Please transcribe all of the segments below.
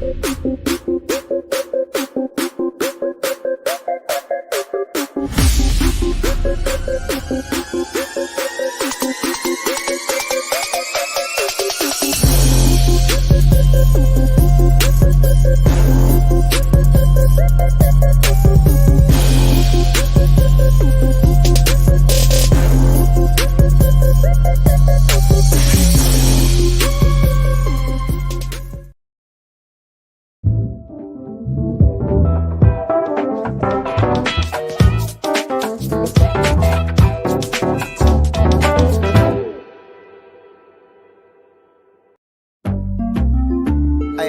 Hey,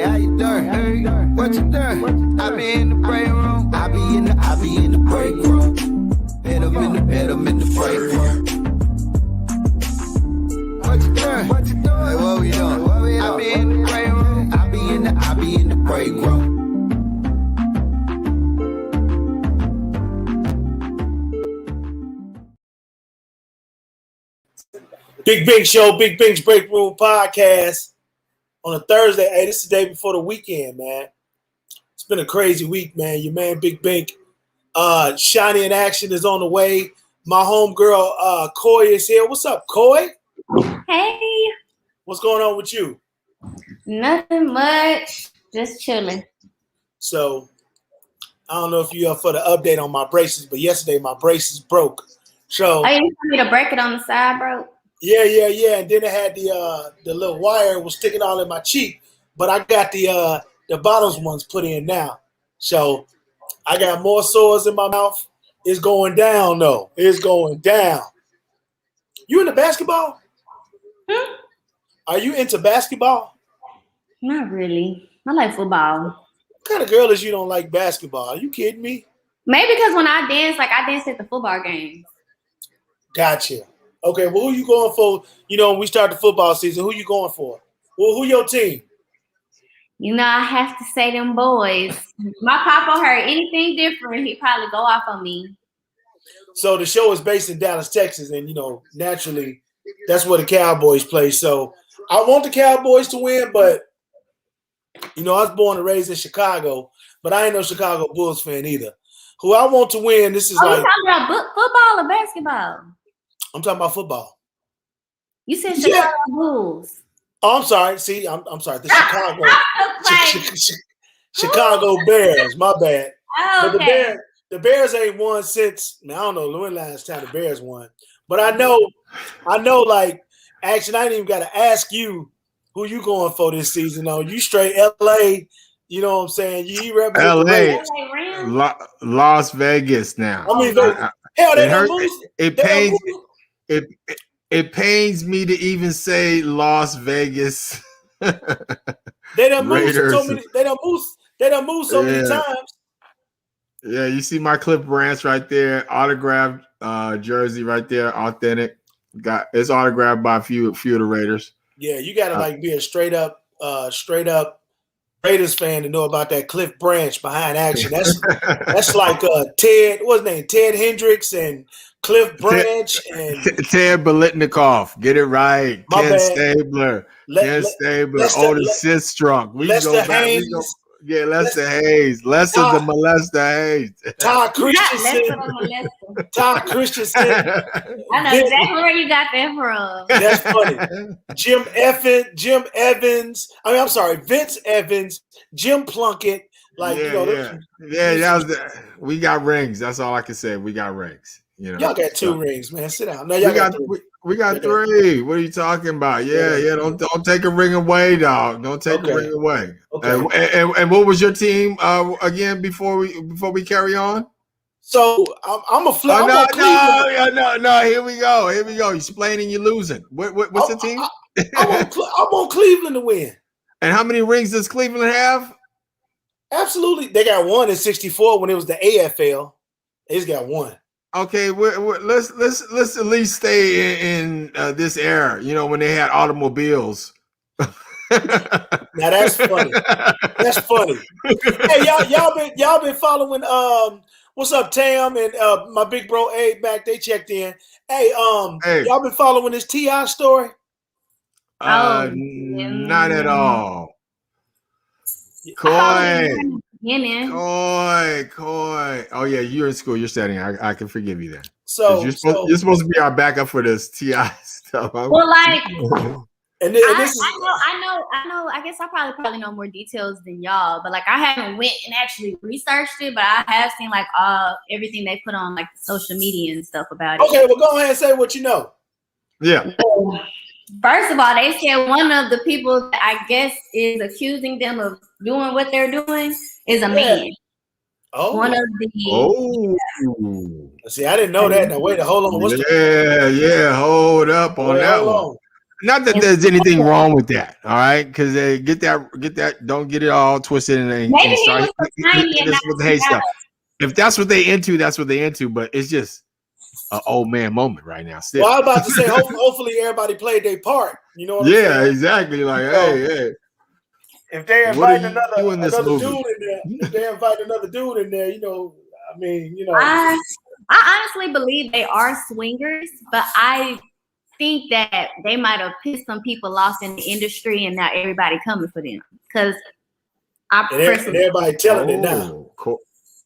how you doing? Hey, what you doing? I be in the break room. I be in the break room. Hit 'em in the break room. What you doing? What you doing? Hey, what we doing? I be in the break room. I be in the break room. Big Bink Show, Big Bink's Break Room Podcast on a Thursday. Hey, this is the day before the weekend, man. It's been a crazy week, man. Your man, Big Bink. Shiny in action is on the way. My homegirl, Koi, is here. What's up, Koi? Hey. What's going on with you? Nothing much. Just chilling. So, I don't know if you're up for the update on my braces, but yesterday my braces broke. So, you want me to break it on the side, bro? Yeah. And then it had the little wire was sticking all in my cheek, but I got the bottoms ones put in now. So I got more sores in my mouth. It's going down though. It's going down. You into basketball? Are you into basketball? Not really. I like football. What kind of girl is you don't like basketball? Are you kidding me? Maybe because when I dance, I dance at the football games. Gotcha. Okay, well, who you going for? You know, when we start the football season, who you going for? Well, who your team? You know, I have to say them boys. My papa heard anything different, he'd probably go off on me. So the show is based in Dallas, Texas, and, you know, naturally, that's where the Cowboys play. So I want the Cowboys to win, but, you know, I was born and raised in Chicago, but I ain't no Chicago Bulls fan either. Who I want to win, this is you like... talking about football or basketball? I'm talking about football. You said Chicago Bulls. Oh, I'm sorry. See, I'm sorry. The Chicago Bears. My bad. Oh, okay. But the Bears ain't won since, I don't know when last time the Bears won. But I know, like, actually, I ain't even got to ask you who you going for this season. No, you straight LA. You know what I'm saying? You represent LA, Las Vegas now. I mean, hell, they don't lose. It pains me to even say Las Vegas. They done moved so many. They done moved so many times. Yeah, you see my Cliff Branch right there, autographed jersey right there, authentic. It's autographed by a few of the Raiders. Yeah, you gotta be a straight up Raiders fan to know about that Cliff Branch behind action. That's like Ted, what's his name? Ted Hendricks and Cliff Branch and Ted Biletnikoff. Get it right. Ken Stabler. Otis Sistrunk. Lester Hayes. Lester Hayes. Lester the Molester Hayes. Todd Christensen. Todd Christensen. I know exactly where you got that from. That's funny. Vince Evans, Jim Plunkett. We got rings. That's all I can say. We got rings. You know, y'all got two rings, man. Sit down. No, we got three. What are you talking about? Yeah. Don't take a ring away, dog. Don't take a ring away. Okay. And what was your team again before we carry on? So I'm a flip. No. Here we go. You're explaining you're losing. What's the team? I want Cleveland to win. And how many rings does Cleveland have? Absolutely, they got one in '64 when it was the AFL. They just got one. Okay, let's at least stay in this era. You know, when they had automobiles. Now that's funny. That's funny. Hey, y'all been following. What's up, Tam and my big bro Abe back? They checked in. Hey, y'all been following this T.I. story? Not at all. Koi. Koi. Koi. Oh yeah, you're in school. You're studying. I can forgive you then. So you're supposed to be our backup for this TI stuff. Well, like, and this is I know. I guess I probably know more details than y'all, but like I haven't went and actually researched it, but I have seen like everything they put on like social media and stuff about it. Okay, well, go ahead and say what you know. Yeah. First of all, they said one of the people that I guess is accusing them of doing what they're doing is a man. Oh, one of the. See, I didn't know that. Now wait, hold on. Hold up on that one. Not that there's anything wrong with that, all right? Because they get that. Don't get it all twisted and start with the hate stuff. If that's what they into, that's what they into. But it's just an old man moment right now. Still. Well, I was about to say, hopefully everybody played their part. You know what I'm saying? Yeah, exactly. Like, hey. If they invite another dude in there, you know, I mean, you know. I honestly believe they are swingers, but I think that they might have pissed some people off in the industry, and now everybody coming for them because everybody telling it now.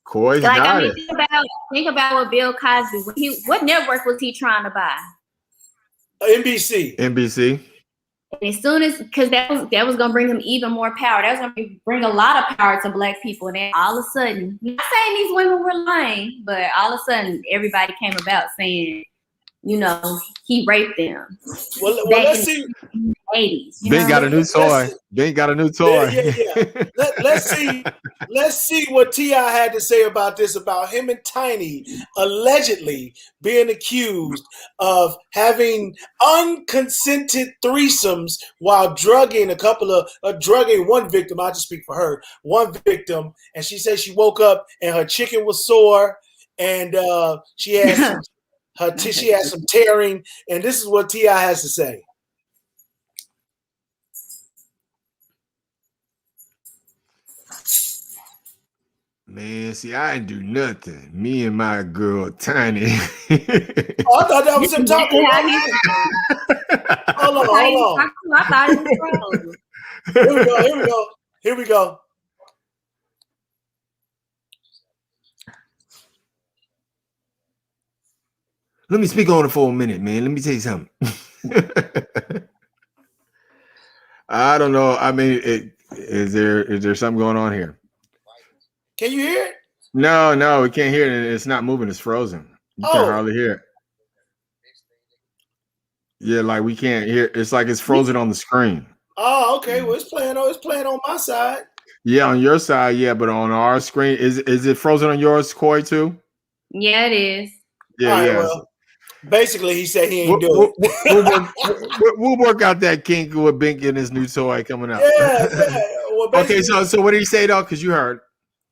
Koi's like, got it. Think about what Bill Cosby. What network was he trying to buy? NBC. And as soon as, because that was gonna bring him even more power. That was gonna bring a lot of power to Black people. And then all of a sudden, not saying these women were lying, but all of a sudden, everybody came about saying, you know, he raped them. Well let's see. 80s. Bink got a new toy. Bink got a new toy. Yeah. Let's see what T.I. had to say about this, about him and Tiny allegedly being accused of having unconsented threesomes while drugging drugging one victim. I'll just speak for her. One victim, and she said she woke up and her chicken was sore, and she had she had some tearing, and this is what T.I. has to say. Man, see, I didn't do nothing. Me and my girl Tiny. I thought that was him talking. Hold on. I thought it was Here we go. Let me speak on it for a minute, man. Let me tell you something. I don't know. I mean, is there something going on here? Can you hear it? No, we can't hear it. It's not moving. It's frozen. You can't hardly hear it. Yeah, like we can't hear. It's like it's frozen on the screen. Oh, okay. Well, it's playing on my side. Yeah, on your side, yeah, but on our screen, is it frozen on yours, Koi, too? Yeah, it is. Yeah, right, yeah. Well, basically, he said he ain't doing it. We'll work out that kink with Bink and his new toy coming up. Yeah. Well, okay, so what did he say though? Because you heard.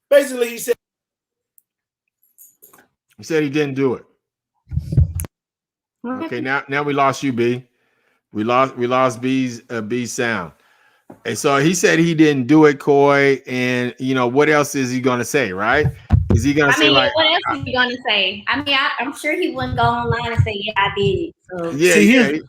Basically, he said he didn't do it. Okay, now we lost you, B. We lost B's sound. And so he said he didn't do it, Koi. And you know what else is he gonna say, right? Is he gonna say like? What else is he gonna say? I mean, I'm sure he wouldn't go online and say, "Yeah, I did it." So. Yeah, see,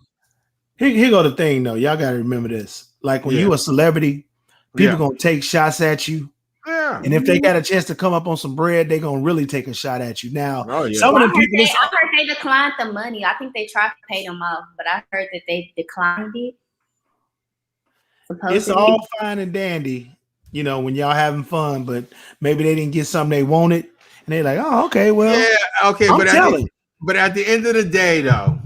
here go the thing though. Y'all gotta remember this. Like when you a celebrity, people gonna take shots at you. Yeah. And if they got a chance to come up on some bread, they're gonna really take a shot at you. Now, some of the people I heard they declined the money. I think they tried to pay them off, but I heard that they declined it. It's all fine and dandy, you know, when y'all having fun, but maybe they didn't get something they wanted, and they're like, "Oh, okay, well, yeah, okay." But at the end of the day, though,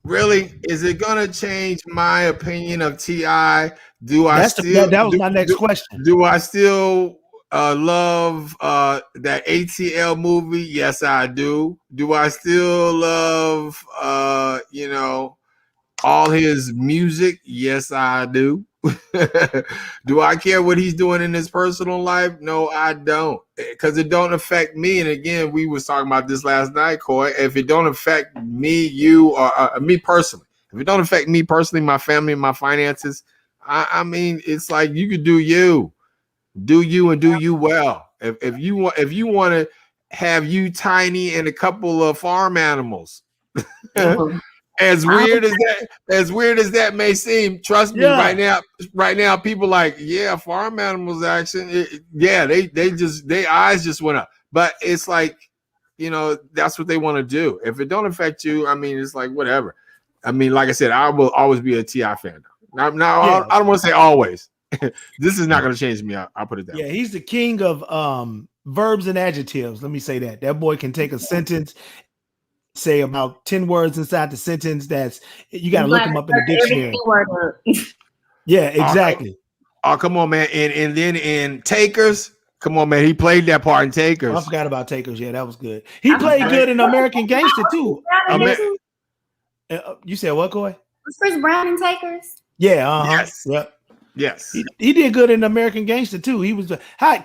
really, is it gonna change my opinion of T.I.? That was my next question. Do I still love that ATL movie? Yes, I do. Do I still love you know, all his music? Yes, I do. Do I care what he's doing in his personal life? No, I don't, because it don't affect me. And again, we was talking about this last night, Koi. If it don't affect me, you, or me personally, if it don't affect me personally, my family, and my finances, I mean, it's like you could do you and do you well. If you want to have you, Tiny, and a couple of farm animals. As weird as that may seem, trust me, right now, people like, yeah, farm animals action. Their eyes just went up. But it's like, that's what they want to do. If it don't affect you, I mean, it's like whatever. I mean, like I said, I will always be a T.I. fan. Now I don't want to say always. This is not going to change me. I'll put it that way. Yeah, he's the king of verbs and adjectives. Let me say that. That boy can take a sentence, say about 10 words inside the sentence. That's you got to look him up in the dictionary. Yeah, exactly. Oh, come on, man. And then in Takers, come on, man. He played that part in Takers. Oh, I forgot about Takers. Yeah, that was good. He played good in American Gangster too. You said what, Koi? Was Chris Brown in Takers? Yeah. Yes. Yep. Yes. He did good in American Gangster too. He was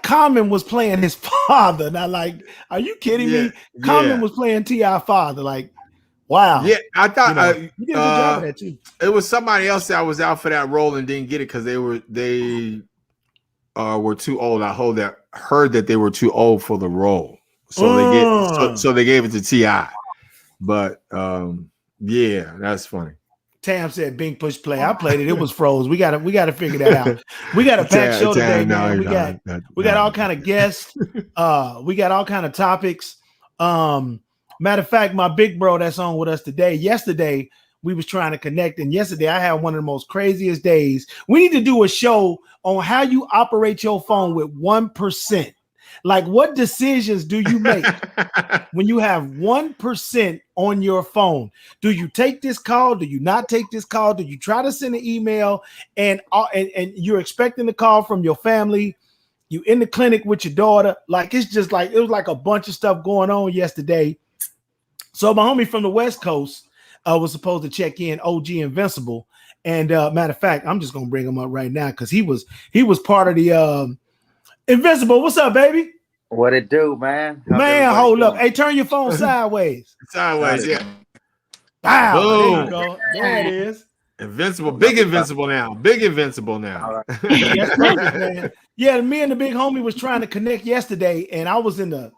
Common was playing his father. Now, like, are you kidding me? Common was playing T.I. father. Like, wow. Yeah, I thought he did a good job of that too. It was somebody else that was out for that role and didn't get it because they were too old. I heard that they were too old for the role, so they gave it to T.I. But yeah, that's funny. Tam said Bink push play. I played it. It was froze. We gotta figure that out. We got a packed show today, man. We got all kind of guests. We got all kind of topics. Matter of fact, my big bro that's on with us today. Yesterday we was trying to connect, and yesterday I had one of the most craziest days. We need to do a show on how you operate your phone with 1%. Like, what decisions do you make when you have 1% on your phone? Do you take this call? Do you not take this call? Do you try to send an email and you're expecting a call from your family? You in the clinic with your daughter? Like, it's just like, it was like a bunch of stuff going on yesterday. So my homie from the West Coast was supposed to check in, OG Invincible. And matter of fact, I'm just going to bring him up right now because he was part of the Invincible. What's up, baby? What it do, man? Man, hold up. Hey, turn your phone sideways. Sideways, yeah. Wow. Boom. There you go. There it is. Invincible. Big Invincible now. Big Invincible now. All right. That's perfect, man. Yeah, me and the big homie was trying to connect yesterday, and I was in the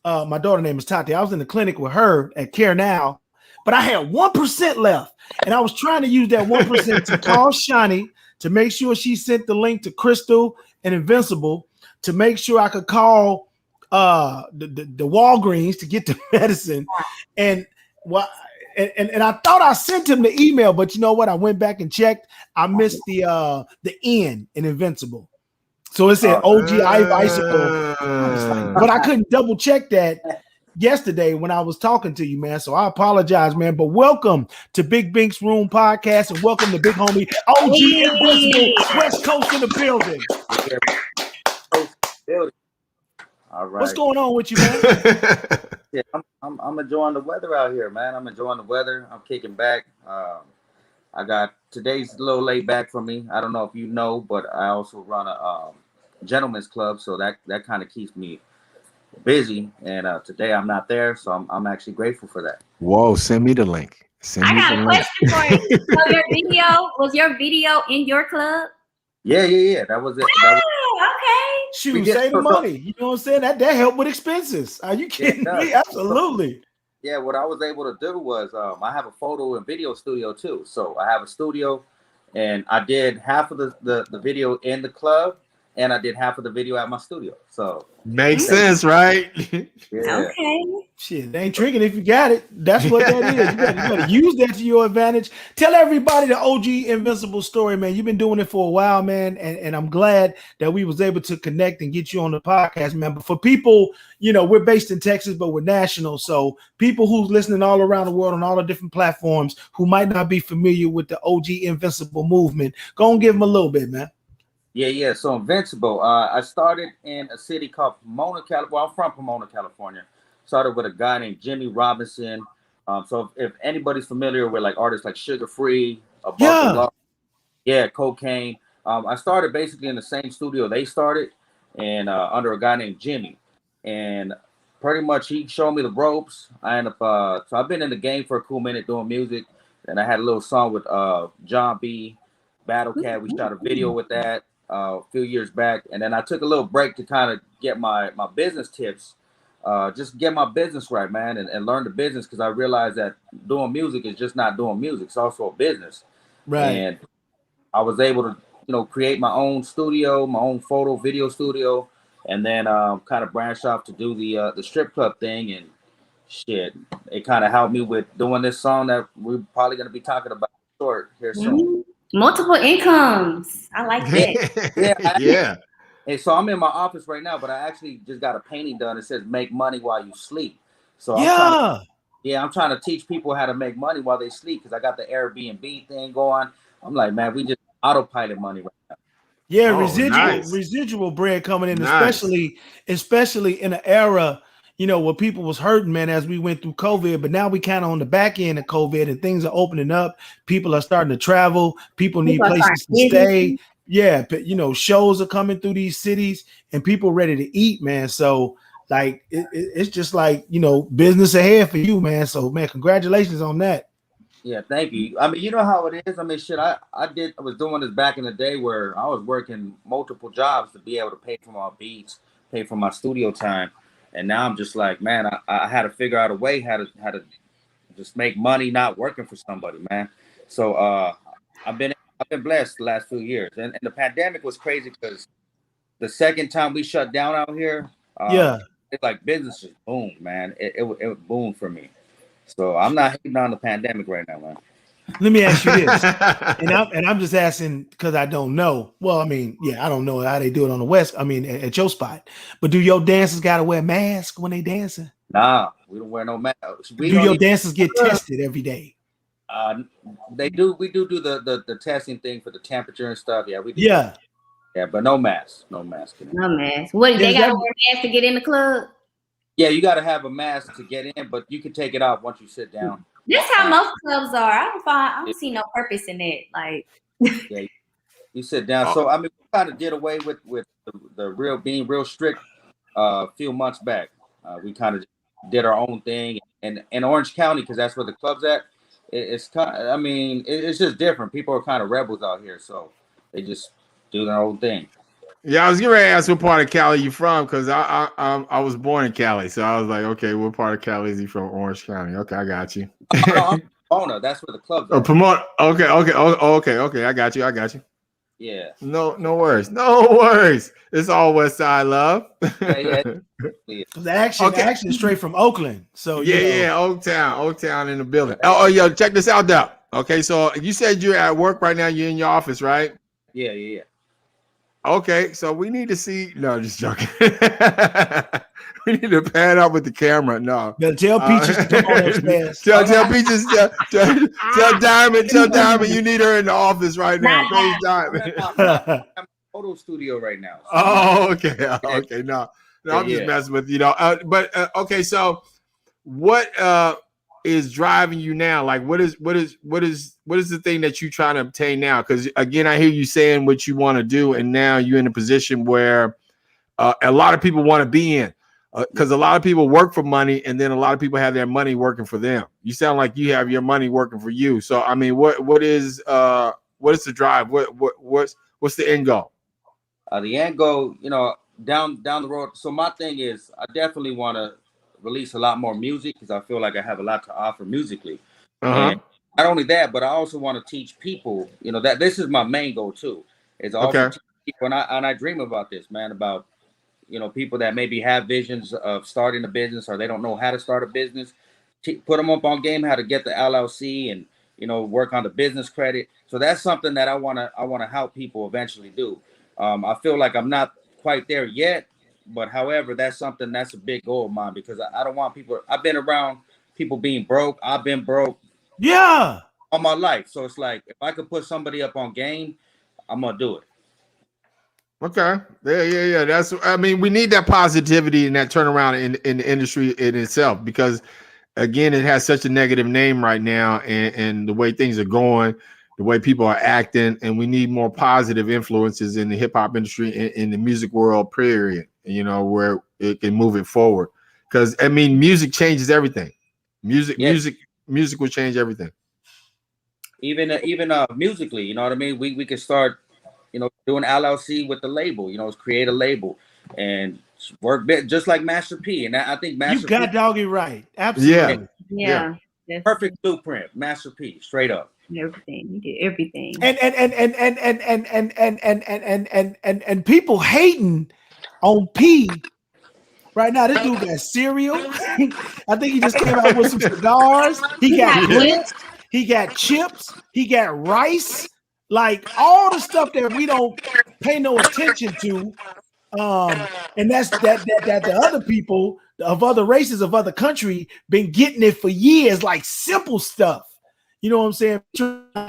my daughter name is Tati. I was in the clinic with her at Care Now, but I had 1% left, and I was trying to use that 1% to call Shani to make sure she sent the link to Crystal and Invincible to make sure I could call the Walgreens to get the medicine. And and I thought I sent him the email, but you know what? I went back and checked. I missed the N in Invincible. So it said OGI bicycle, but I couldn't double check that yesterday when I was talking to you, man. So I apologize, man. But welcome to Big Bink's Room Podcast, and welcome to big homie OG Invincible, West Coast in the building. All right. What's going on with you, man? Yeah, I'm enjoying the weather out here, man. I'm enjoying the weather. I'm kicking back. I got today's a little laid back for me. I don't know if you know, but I also run a gentleman's club, so that kind of keeps me busy. And today I'm not there, so I'm actually grateful for that. Whoa! Send me the link. I got a question for you. So was your video in your club? Yeah. That was it. Okay. Shoot, save the money. You know what I'm saying? That helped with expenses. Are you kidding me? Absolutely. Yeah, what I was able to do was I have a photo and video studio too. So I have a studio, and I did half of the video in the club, and I did half of the video at my studio. So makes sense, right? Yeah. Okay. Shit, they ain't tricking if you got it. That's what that is. You gotta use that to your advantage. Tell everybody the OG Invincible story, man. You've been doing it for a while, man, and I'm glad that we was able to connect and get you on the podcast, man. But for people, we're based in Texas, but we're national. So people who's listening all around the world on all the different platforms who might not be familiar with the OG Invincible movement, go and give them a little bit, man. Yeah. So Invincible, I started in a city called Pomona, California. Well, I'm from Pomona, California. Started with a guy named Jimmy Robinson. So if anybody's familiar with like artists like Sugar Free, Cocaine. I started basically in the same studio they started, and under a guy named Jimmy. And pretty much he showed me the ropes. I ended up so I've been in the game for a cool minute doing music. And I had a little song with John B. Battle Cat. We shot a video with that a few years back, and then I took a little break to kind of get my business tips just get my business right, man, and learn the business, because I realized that doing music is just not doing music; it's also a business. Right. And I was able to, create my own studio, my own photo video studio, and then kind of branch off to do the strip club thing. And shit, it kind of helped me with doing this song that we're probably gonna be talking about short here soon. Multiple incomes. I like that. Yeah, Yeah. and so I'm in my office right now, but I actually just got a painting done. It says "Make money while you sleep." So Yeah. I'm trying to teach people how to make money while they sleep, because I got the Airbnb thing going. I'm like, man, we just autopilot money right now. Yeah, Oh, nice. residual bread coming in, Nice. especially in an era, where people was hurting, man, as we went through COVID. But now we kind of on the back end of COVID, and things are opening up. People are starting to travel. People need People are starting places to stay. businesses. Yeah, but shows are coming through these cities, and people ready to eat, man. So like, it's just like business ahead for you, man. So man, congratulations on that. Yeah, thank you. I mean, you know how it is. I mean, shit, I was doing this back in the day where I was working multiple jobs to be able to pay for my beats, pay for my studio time. And now I'm just like, man, I had to figure out a way how to just make money not working for somebody, man. So I've been I've been blessed the last few years. And the pandemic was crazy, because the second time we shut down out here, Yeah. it's like business just boomed, man. It boomed for me. So I'm not hating on the pandemic right now, man. Let me ask you this. And I'm just asking because I don't know. Well, I mean, yeah, I don't know how they do it on the West. I mean, at your spot. But do your dancers gotta wear masks when they dancing? Nah, we don't wear no mask. We Do don't your even, dancers get tested every day? uh, they do. We do the testing thing for the temperature and stuff. Yeah, we do that. Yeah. Yeah, but no mask. No mask. No mask. What Yeah, they is gotta that wear a mask to get in the club? Yeah, you got to have a mask to get in, but you can take it off once you sit down. That's how Uh, most clubs are. I don't see no purpose in that. Like, yeah, you sit down. Oh, So I mean, we kind of did away with the real being real strict a few months back. We kind of did our own thing, and in Orange County, because that's where the club's at. It's kind. I mean, it's just different. People are kind of rebels out here, so they just do their own thing. yeah, I was gonna ask what part of Cali you from, because I was born in Cali, so I was like, okay, what part of Cali is he from? Orange County. Okay, I got you. Oh, no, I'm from Pomona. That's where the club's Oh, at. promote. Okay, okay, okay. I got you. I got you. Yeah, No worries. No worries. It's all West Side love. yeah. Yeah. the action Okay. action is straight from Oakland. So Yeah, Oak Town in the building. Oh, yo, check this out, though. Okay, so you said you're at work right now. You're in your office, right? Yeah. Okay, so we need to see. No, just joking. We need to pan up with the camera. No. better tell Peaches to come on upstairs. Tell Peaches, tell Diamond, you need her in the office right now. Not Praise Diamond. I'm photo studio right now. So Oh, okay. Okay. No, I'm just Yeah. messing with you know. Okay. So, what is driving you now? Like, what is the thing that you're trying to obtain now? Because again, I hear you saying what you want to do, and now you're in a position where a lot of people want to be in. Because a lot of people work for money, and then a lot of people have their money working for them. You sound like you have your money working for you. So, I mean, what is the drive? What's the end goal? The end goal, down the road. So my thing is, I definitely want to release a lot more music, because I feel like I have a lot to offer musically. Uh-huh. And not only that, but I also want to teach people. That this is my main goal too. Is also Okay. teach people, and I dream about this, man. About people that maybe have visions of starting a business, or they don't know how to start a business. Put them up on game how to get the LLC, and work on the business credit. So that's something that I wanna help people eventually do. I feel like I'm not quite there yet, but however, that's a big goal of mine, because I don't want people. I've been around people being broke. I've been broke Yeah. all my life, so it's like, if I could put somebody up on game, I'm gonna do it. Okay. Yeah. I mean, we need that positivity and that turnaround in the industry in itself, because again, it has such a negative name right now, and the way things are going, the way people are acting, and we need more positive influences in the hip hop industry, in the music world, period, where it can move it forward. Because I mean, music changes everything. Music will change everything. Even musically, you know what I mean. We could start, doing LLC with the label. Create a label, and work bit just like Master P, and I think Master You got P, doggy right. Absolutely. Yeah. That's perfect blueprint. Master P, straight up. everything. He did everything. And people hating on P right now. This dude got cereal. I think he just came out with some cigars. He got grits. He got chips. He got rice. Like all the stuff that we don't pay no attention to. And that's that the other people of other races of other country been getting it for years, like simple stuff. You know what I'm saying?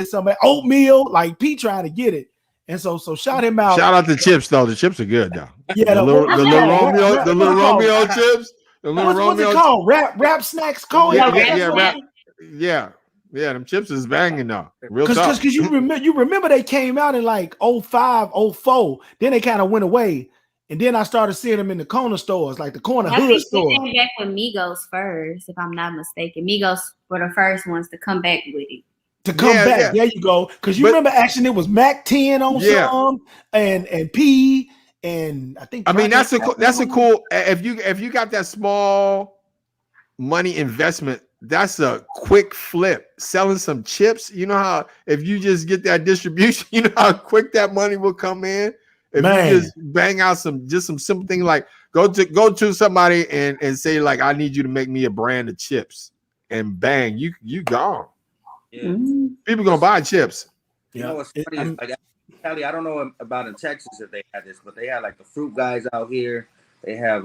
Somebody oatmeal, like P trying to get it. And so shout him out. Shout out to chips though. The chips are good though. Yeah, the little Romeo chips. The little what's it called? Rap snacks, Cole. Yeah. Them chips is banging though. Real talk. Because you remember they came out in like 05, 04. Then they kind of went away. And then I started seeing them in the corner stores, like the corner hood store. They came back with Migos first, if I'm not mistaken. Migos were the first ones to come back with it. There you go. Because you remember actually it was Mac 10 on some and P and I think that's a cool if you got that small money investment, that's a quick flip. Selling some chips, you know how if you just get that distribution, you know how quick that money will come in. If you just bang out some simple thing like go to somebody and say like I need you to make me a brand of chips and bang you gone. Yeah. People gonna buy chips. You know what's funny? Like, Cali, I don't know about in Texas if they had this, but they had like the fruit guys out here. They have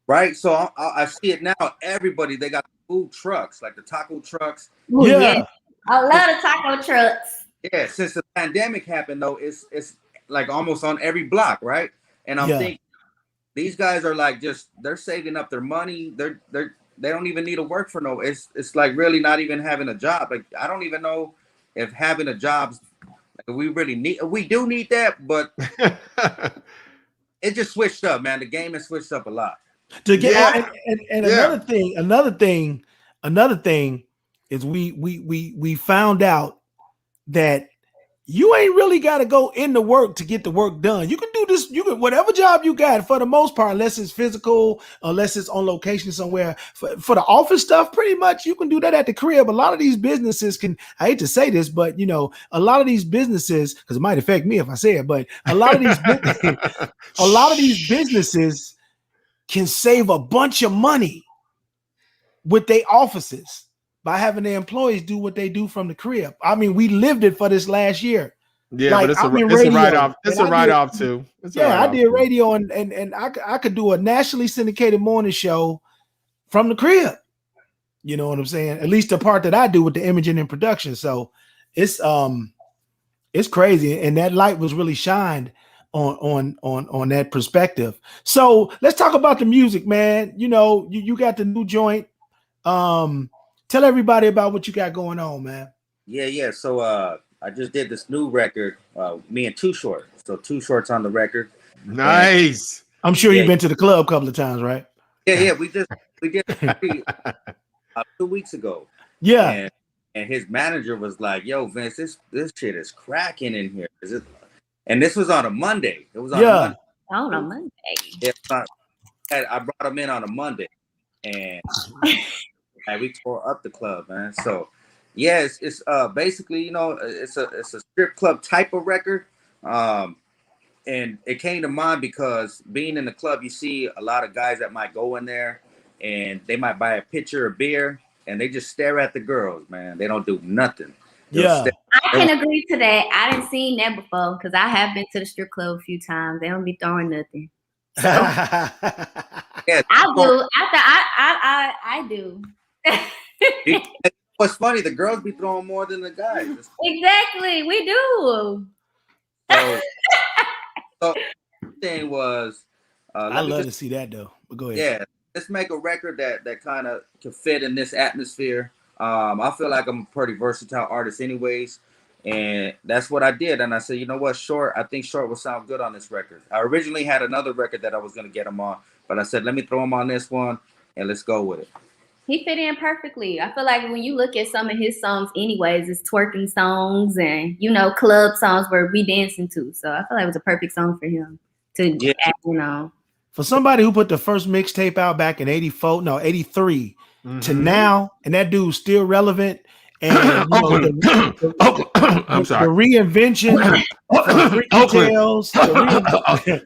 right. So I see it now. Everybody they got food trucks like the taco trucks. Ooh, yeah. A lot of taco trucks. Yeah, since the pandemic happened though, it's like almost on every block, right? And I'm thinking these guys are like they're saving up their money. They don't even need to work for no. It's like really not even having a job. Like I don't even know if having a job. Like, we do need that, but it just switched up, man. The game has switched up a lot. Another thing is we found out that you ain't really got to go into work to get the work done. You can do this. You can whatever job you got for the most part, unless it's physical, unless it's on location somewhere. For the office stuff, pretty much you can do that at the crib. A lot of these businesses can. I hate to say this, but a lot of these businesses, because it might affect me if I say it, but a lot of these businesses can save a bunch of money with their offices by having their employees do what they do from the crib. I mean, we lived it for this last year. Yeah, like, but it's a write-off. It's a write-off too. I did radio and I could do a nationally syndicated morning show from the crib. You know what I'm saying? At least the part that I do with the imaging and production. So it's crazy. And that light was really shined on that perspective. So let's talk about the music, man. You got the new joint. Tell everybody about what you got going on, man. Yeah. So I just did this new record, me and Too Short. So Too Short's on the record. Nice. I'm sure you've been to the club a couple of times, right? Yeah. We did 2 weeks ago. Yeah. And his manager was like, "Yo, Vince, this shit is cracking in here." And this was on a Monday. It was on a Monday. On a Monday. I brought him in on a Monday, and we tore up the club, man. So yeah, it's basically it's a strip club type of record, and it came to mind because being in the club, you see a lot of guys that might go in there and they might buy a pitcher of beer and they just stare at the girls, man. They don't do nothing. I can agree to that. I didn't seen that before because I have been to the strip club a few times. They don't be throwing nothing. So, yeah, I do. I do. What's funny? The girls be throwing more than the guys. Exactly, we do. So the thing was, I love to see that though. But go ahead. Yeah, let's make a record that kind of can fit in this atmosphere. I feel like I'm a pretty versatile artist, anyways, and that's what I did. And I said, you know what, Short? I think Short will sound good on this record. I originally had another record that I was gonna get him on, but I said, let me throw him on this one and let's go with it. He fit in perfectly. I feel like when you look at some of his songs anyways, it's twerking songs and, club songs where we dancing to. So I feel like it was a perfect song for him. to Yeah. you know. For somebody who put the first mixtape out back in 83 to now, and that dude's still relevant, and you know Oakland. Oakland. I'm the sorry. reinvention from Freaky Oakland. Tales, the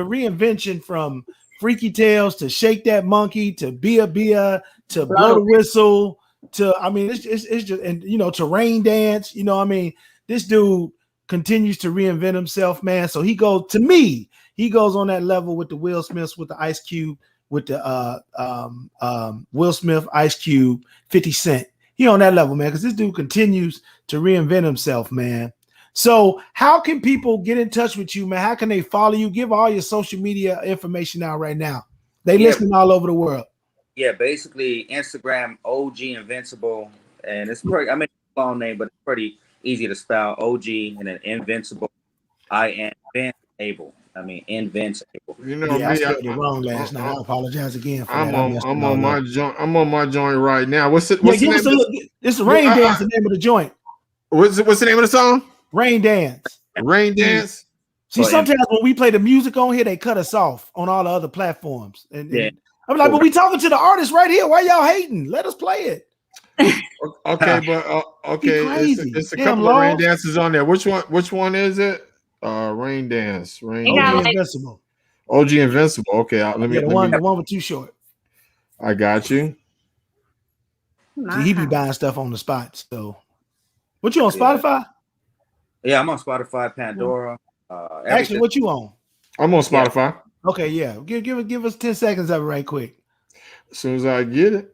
reinvention from Freaky Tales to Shake That Monkey to Bia Bia to Blow the Whistle to, I mean, it's just, and you know, to Rain Dance, you know, I mean, this dude continues to reinvent himself, man. So he goes, to me, he goes on that level with the Will Smiths, with the Ice Cube, with the Will Smith, Ice Cube, 50 Cent. He on that level, man, because this dude continues to reinvent himself, man. So how can people get in touch with you, man? How can they follow you? Give all your social media information out right now. They listening all over the world. Yeah, basically Instagram OG Invincible, and it's pretty. I mean, long name, but it's pretty easy to spell. OG and then Invincible. Invincible. I mean, Invincible. You know Yeah, I me. spelled it wrong last night. I apologize again for I'm that. on my joint. I'm on my joint right now. What's it? What's Yeah, the name? It's Rain Dance, the name of the joint. What's the name of the song? Rain Dance. Rain Dance. See, sometimes when we play the music on here, they cut us off on all the other platforms. And I'm like, but we talking to the artist right here. Why y'all hating? Let us play it. Okay, but okay, it's a couple of Rain Dances on there. Which one is it? Rain Dance. OG Invincible. OG Invincible. Okay, let me. The one with Too Short. I got you. See, he be buying stuff on the spot. So, what you on Spotify? Yeah, I'm on Spotify, Pandora. Actually, what you on? I'm on Spotify. Yeah. Okay, yeah. Give us 10 seconds of it right quick. As soon as I get it.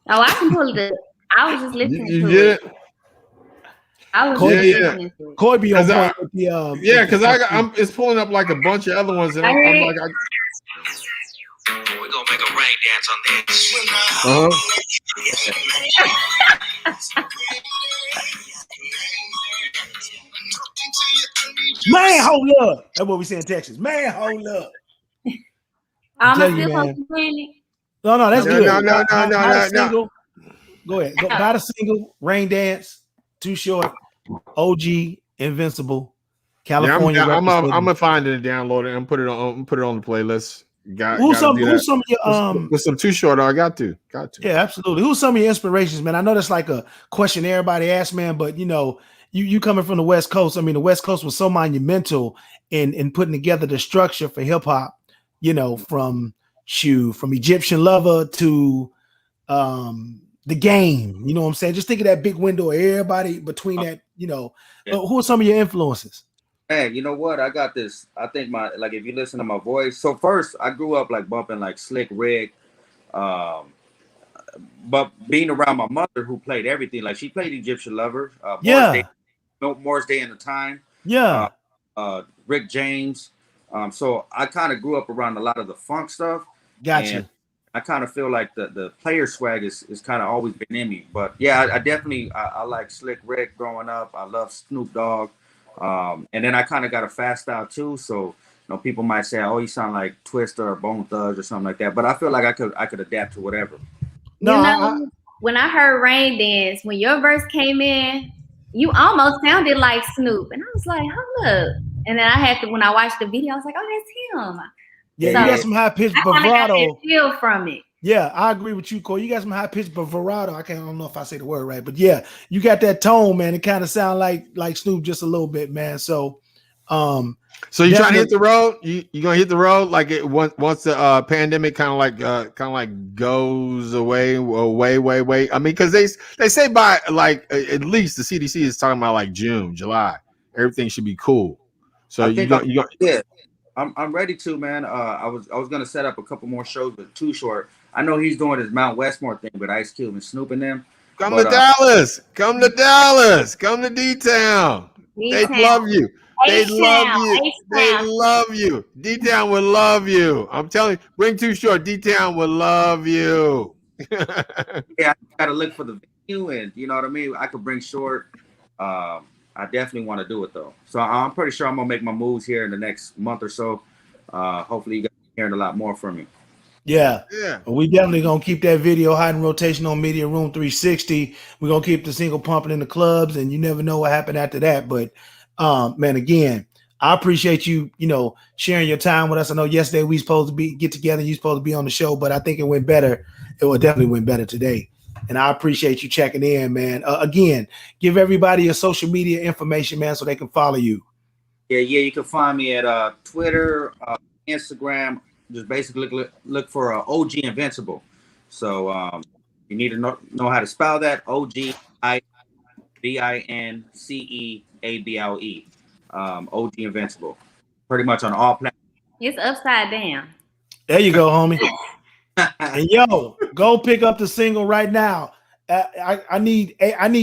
Oh, I can pull it. I was just listening you to get it. I was listening to it. Koi be on point with the because I'm it's pulling up like a bunch of other ones, and I'm like, we're gonna make a rain dance on this. Man, hold up. That's what we say in Texas. Man, hold up. I'm still posting it. No, that's good. No. Go ahead. Buy the single, Rain Dance, Too Short, OG, Invincible, California. Yeah, I'm gonna find it and download it and put it on the playlist. Who's some of your with some Too Short? I got to. Yeah, absolutely. Who's some of your inspirations, man? I know that's like a question everybody asks, man, but you know, you coming from the West Coast. I mean, the West Coast was so monumental in putting together the structure for hip hop, you know, from Egyptian Lover to The Game. You know what I'm saying? Just think of that big window of everybody between that, you know. Who are some of your influences? Hey, you know what? I got this. I think if you listen to my voice. So first, I grew up like bumping like Slick Rick, but being around my mother who played everything. Like she played Egyptian Lover, Morris Day in the Time, Rick James. So I kind of grew up around a lot of the funk stuff. Gotcha. I kind of feel like the player swag is kind of always been in me. But yeah, I definitely I like Slick Rick growing up. I love Snoop Dogg. And then I kind of got a fast style too. So, you know, people might say, oh, you sound like Twista or Bone Thugs or something like that. But I feel like I could adapt to whatever. No, when I heard Rain Dance, when your verse came in, you almost sounded like Snoop. And I was like, hold up. And then when I watched the video, I was like, oh, that's him. Yeah, you got some high pitched vibrato. I got that feel from it. Yeah, I agree with you, Corey. You got some high pitched vibrato. I don't know if I say the word right, but yeah, you got that tone, man. It kind of sound like Snoop just a little bit, man. So, so you trying to hit the road? You gonna hit the road like it once the pandemic kind of like goes away. I mean, because they say by like at least the CDC is talking about like June, July, everything should be cool. So yeah. I'm ready to, man. I was gonna set up a couple more shows with Too Short. I know he's doing his Mount Westmore thing with Ice Cube and Snoop and them. Come to Dallas. Come to Dallas. Come to D-Town. They love you. They love you. D-Town will love you. I'm telling you, bring Too Short. D-Town will love you. Yeah, I gotta look for the venue, and you know what I mean. I could bring Short. I definitely want to do it though. So I'm pretty sure I'm gonna make my moves here in the next month or so. Hopefully you guys are hearing a lot more from me. Yeah. We definitely gonna keep that video hot in rotation on Media Room 360. We're gonna keep the single pumping in the clubs, and you never know what happened after that. But man, again, I appreciate you, sharing your time with us. I know yesterday we supposed to get together. You supposed to be on the show, but I think it went better. It will definitely went better today. And I appreciate you checking in, man. Again, give everybody your social media information, man, so they can follow you. Yeah. You can find me at Twitter, Instagram. Just basically look for OG Invincible. So you need to know how to spell that. OGINVINCEABLE. OG Invincible. Pretty much on all platforms. It's upside down. There you go, homie. And yo, go pick up the single right now. I need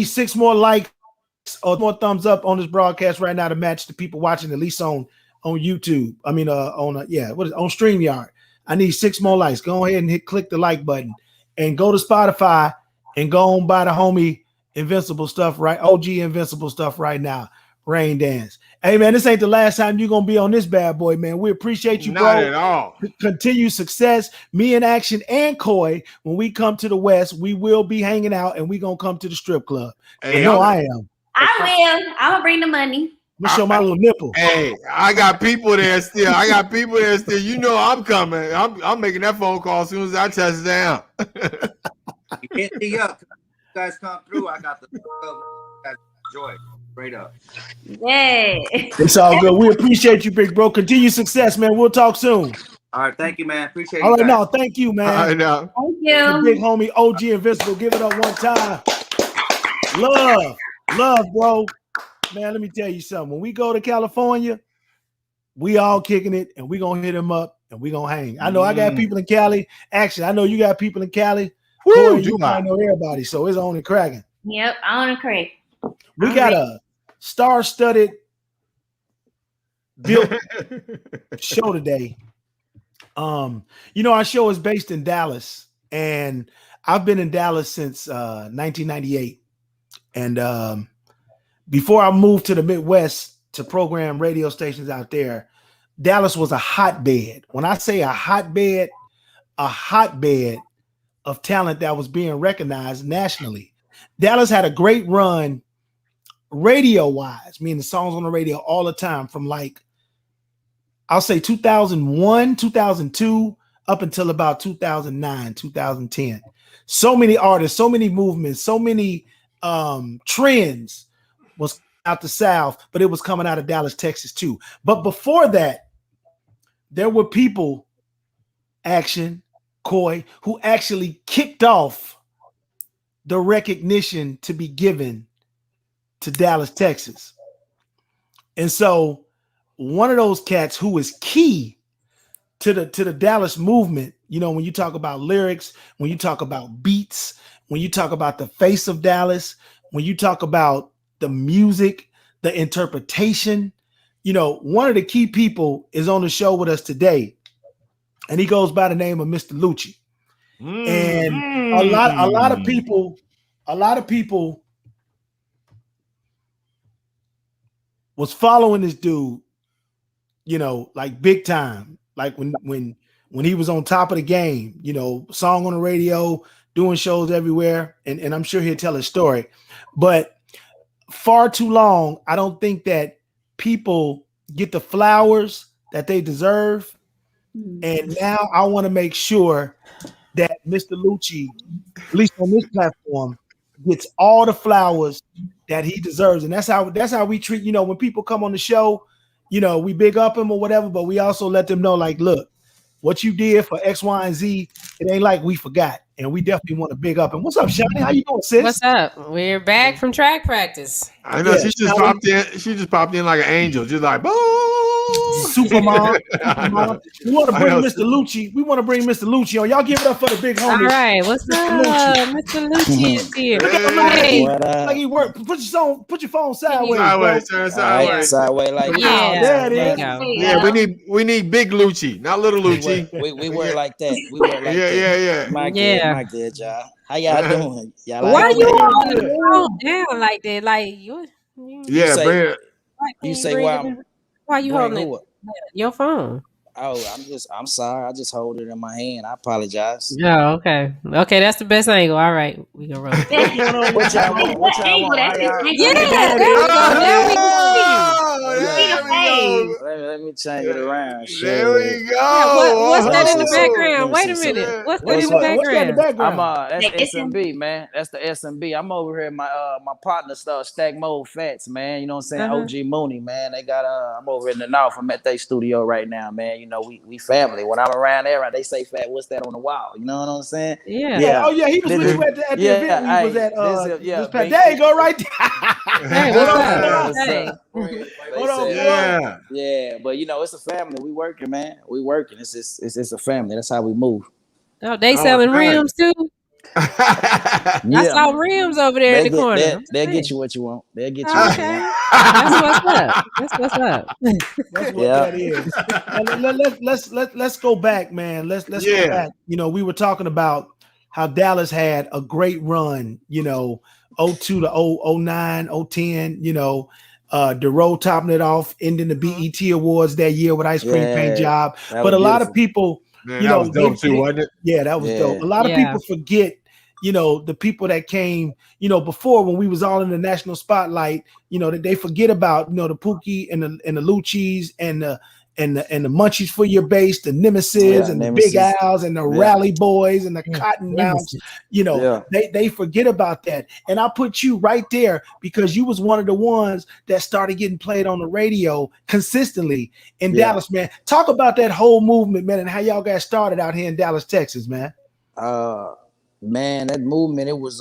6 more likes or more thumbs up on this broadcast right now to match the people watching, at least on YouTube. I mean, on StreamYard. I need 6 more likes. Go ahead and click the like button and go to Spotify and go on buy the homie Invincible stuff, right? OG Invincible stuff right now. Rain Dance. Hey, man, this ain't the last time you're going to be on this bad boy, man. We appreciate you, bro. Not at all. Continue success. Me in Action and Koi, when we come to the West, we will be hanging out and we going to come to the strip club. Hey, I am. I will. I'm going to bring the money. I'm going to show my little nipple. Hey, I got people there still. You know I'm coming. I'm making that phone call as soon as I touch down. You can't see up. You guys come through. I got the guys enjoy. Straight up. Yeah. It's all good. We appreciate you, big bro. Continue success, man. We'll talk soon. All right. Thank you, man. Appreciate it. All right, no, thank you, man. I know. Thank The you. big homie OG Invincible. Give it up one time. Love, bro. Man, let me tell you something. When we go to California, we all kicking it, and we gonna hit him up, and we gonna hang. I know I got people in Cali. Actually, I know you got people in Cali. Woo, you might know everybody, so it's on and cracking. Yep, I want to crack. We got a star-studded built show today. Our show is based in Dallas, and I've been in Dallas since 1998. And before I moved to the Midwest to program radio stations out there, Dallas was a hotbed. When I say a hotbed of talent that was being recognized nationally. Dallas had a great run radio-wise, meaning the songs on the radio all the time from I'll say 2001, 2002, up until about 2009, 2010. So many artists, so many movements, so many trends was out the South, but it was coming out of Dallas, Texas too. But before that, there were people, Action, Koi, who actually kicked off the recognition to be given to Dallas, Texas. And so one of those cats who is key to the Dallas movement, when you talk about lyrics, when you talk about beats, when you talk about the face of Dallas, when you talk about the music, the interpretation, one of the key people is on the show with us today, and he goes by the name of Mr. Lucci. And a lot of people was following this dude, big time, like when he was on top of the game, song on the radio, doing shows everywhere, and I'm sure he'll tell his story. But far too long, I don't think that people get the flowers that they deserve. And now I want to make sure that Mr. Lucci, at least on this platform, gets all the flowers that he deserves. And that's how we treat, when people come on the show, we big up him or whatever, but we also let them know, look, what you did for X, Y, and Z, it ain't like we forgot. And we definitely want to big up him. What's up, Shani? How you doing, sis? What's up? We're back from track practice. I know she just popped in. She just popped in like an angel, just like boom. Supermom. We want to bring Mr. Lucci. We want to bring Mr. Lucci on. Y'all give it up for the big homie. All right, what's up? Mr. Lucci is here. Hey. Like he work. Put your phone sideways. Turn sideways. Sideways like Yeah, there it is. Yeah, we need big Lucci, not little Lucci. We work like that. We work like that. Yeah. My good, y'all. How y'all doing? Y'all Why like you that? holding the phone down like that? Like you say- you say why you holding it? your phone? Oh, I'm sorry. I just hold it in my hand. I apologize. Yeah, okay. Okay, that's the best angle. All right, we gonna roll. What y'all want? Yeah, there we go. There we go. go. Let me change it around. There Shit. we go. Yeah, what's that in the Oh. background? Wait a Let me minute. see. What's that What's in the that? What's that in the background? background? That's Like, it's in- SMB, man. That's the SMB. I'm over here. My partner Stack Mode Fats, man. You know what I'm saying? Uh-huh. OG Mooney, man. They got I'm over in the north. I'm at their studio right now, man. You know, we family. When I'm around there, they say Fat, what's that on the wall? You know what I'm saying? Yeah. Yeah. Oh yeah, he was with This- you at the yeah, event when he was hey, at this Pat. Bink- There you go, right there. Hey, What what's up, up? boy? What's Hey. up? What up, They boy? said, Yeah. but you know, it's a family. We working, man. We working. It's a family. That's how we move. Oh, they Oh, selling nice. rims too? I Yeah, saw rims over there in the corner. they'll get you what you want. They'll get you Oh, what you okay. want. That's what's up. That's what's up. That's what Yeah. that is. And let's go back, man. Let's go Yeah. back. You know, we were talking about how Dallas had a great run, you know, 02 to 09, 010, you know, DeRoe topping it off, ending the BET Awards that year with Ice Cream Paint Yeah, Job. that But was a lot of beautiful. people, Man, you that know, was dope too, wasn't it? yeah, that was Yeah. dope. A lot of Yeah. people forget, you know, the people that came, you know, before when we was all in the national spotlight, you know, that they forget about, you know, the Pookie and the Luccis and the Munchies for your base, the Nemesis Yeah, and Nemesis. the Big Owls and the Yeah. Rally Boys and the Yeah, Cotton Nemesis. Mounts, you know, they forget about that. And I put you right there because you was one of the ones that started getting played on the radio consistently in Dallas, man. Talk about that whole movement, man, and how y'all got started out here in Dallas, Texas, man. Man, that movement, it was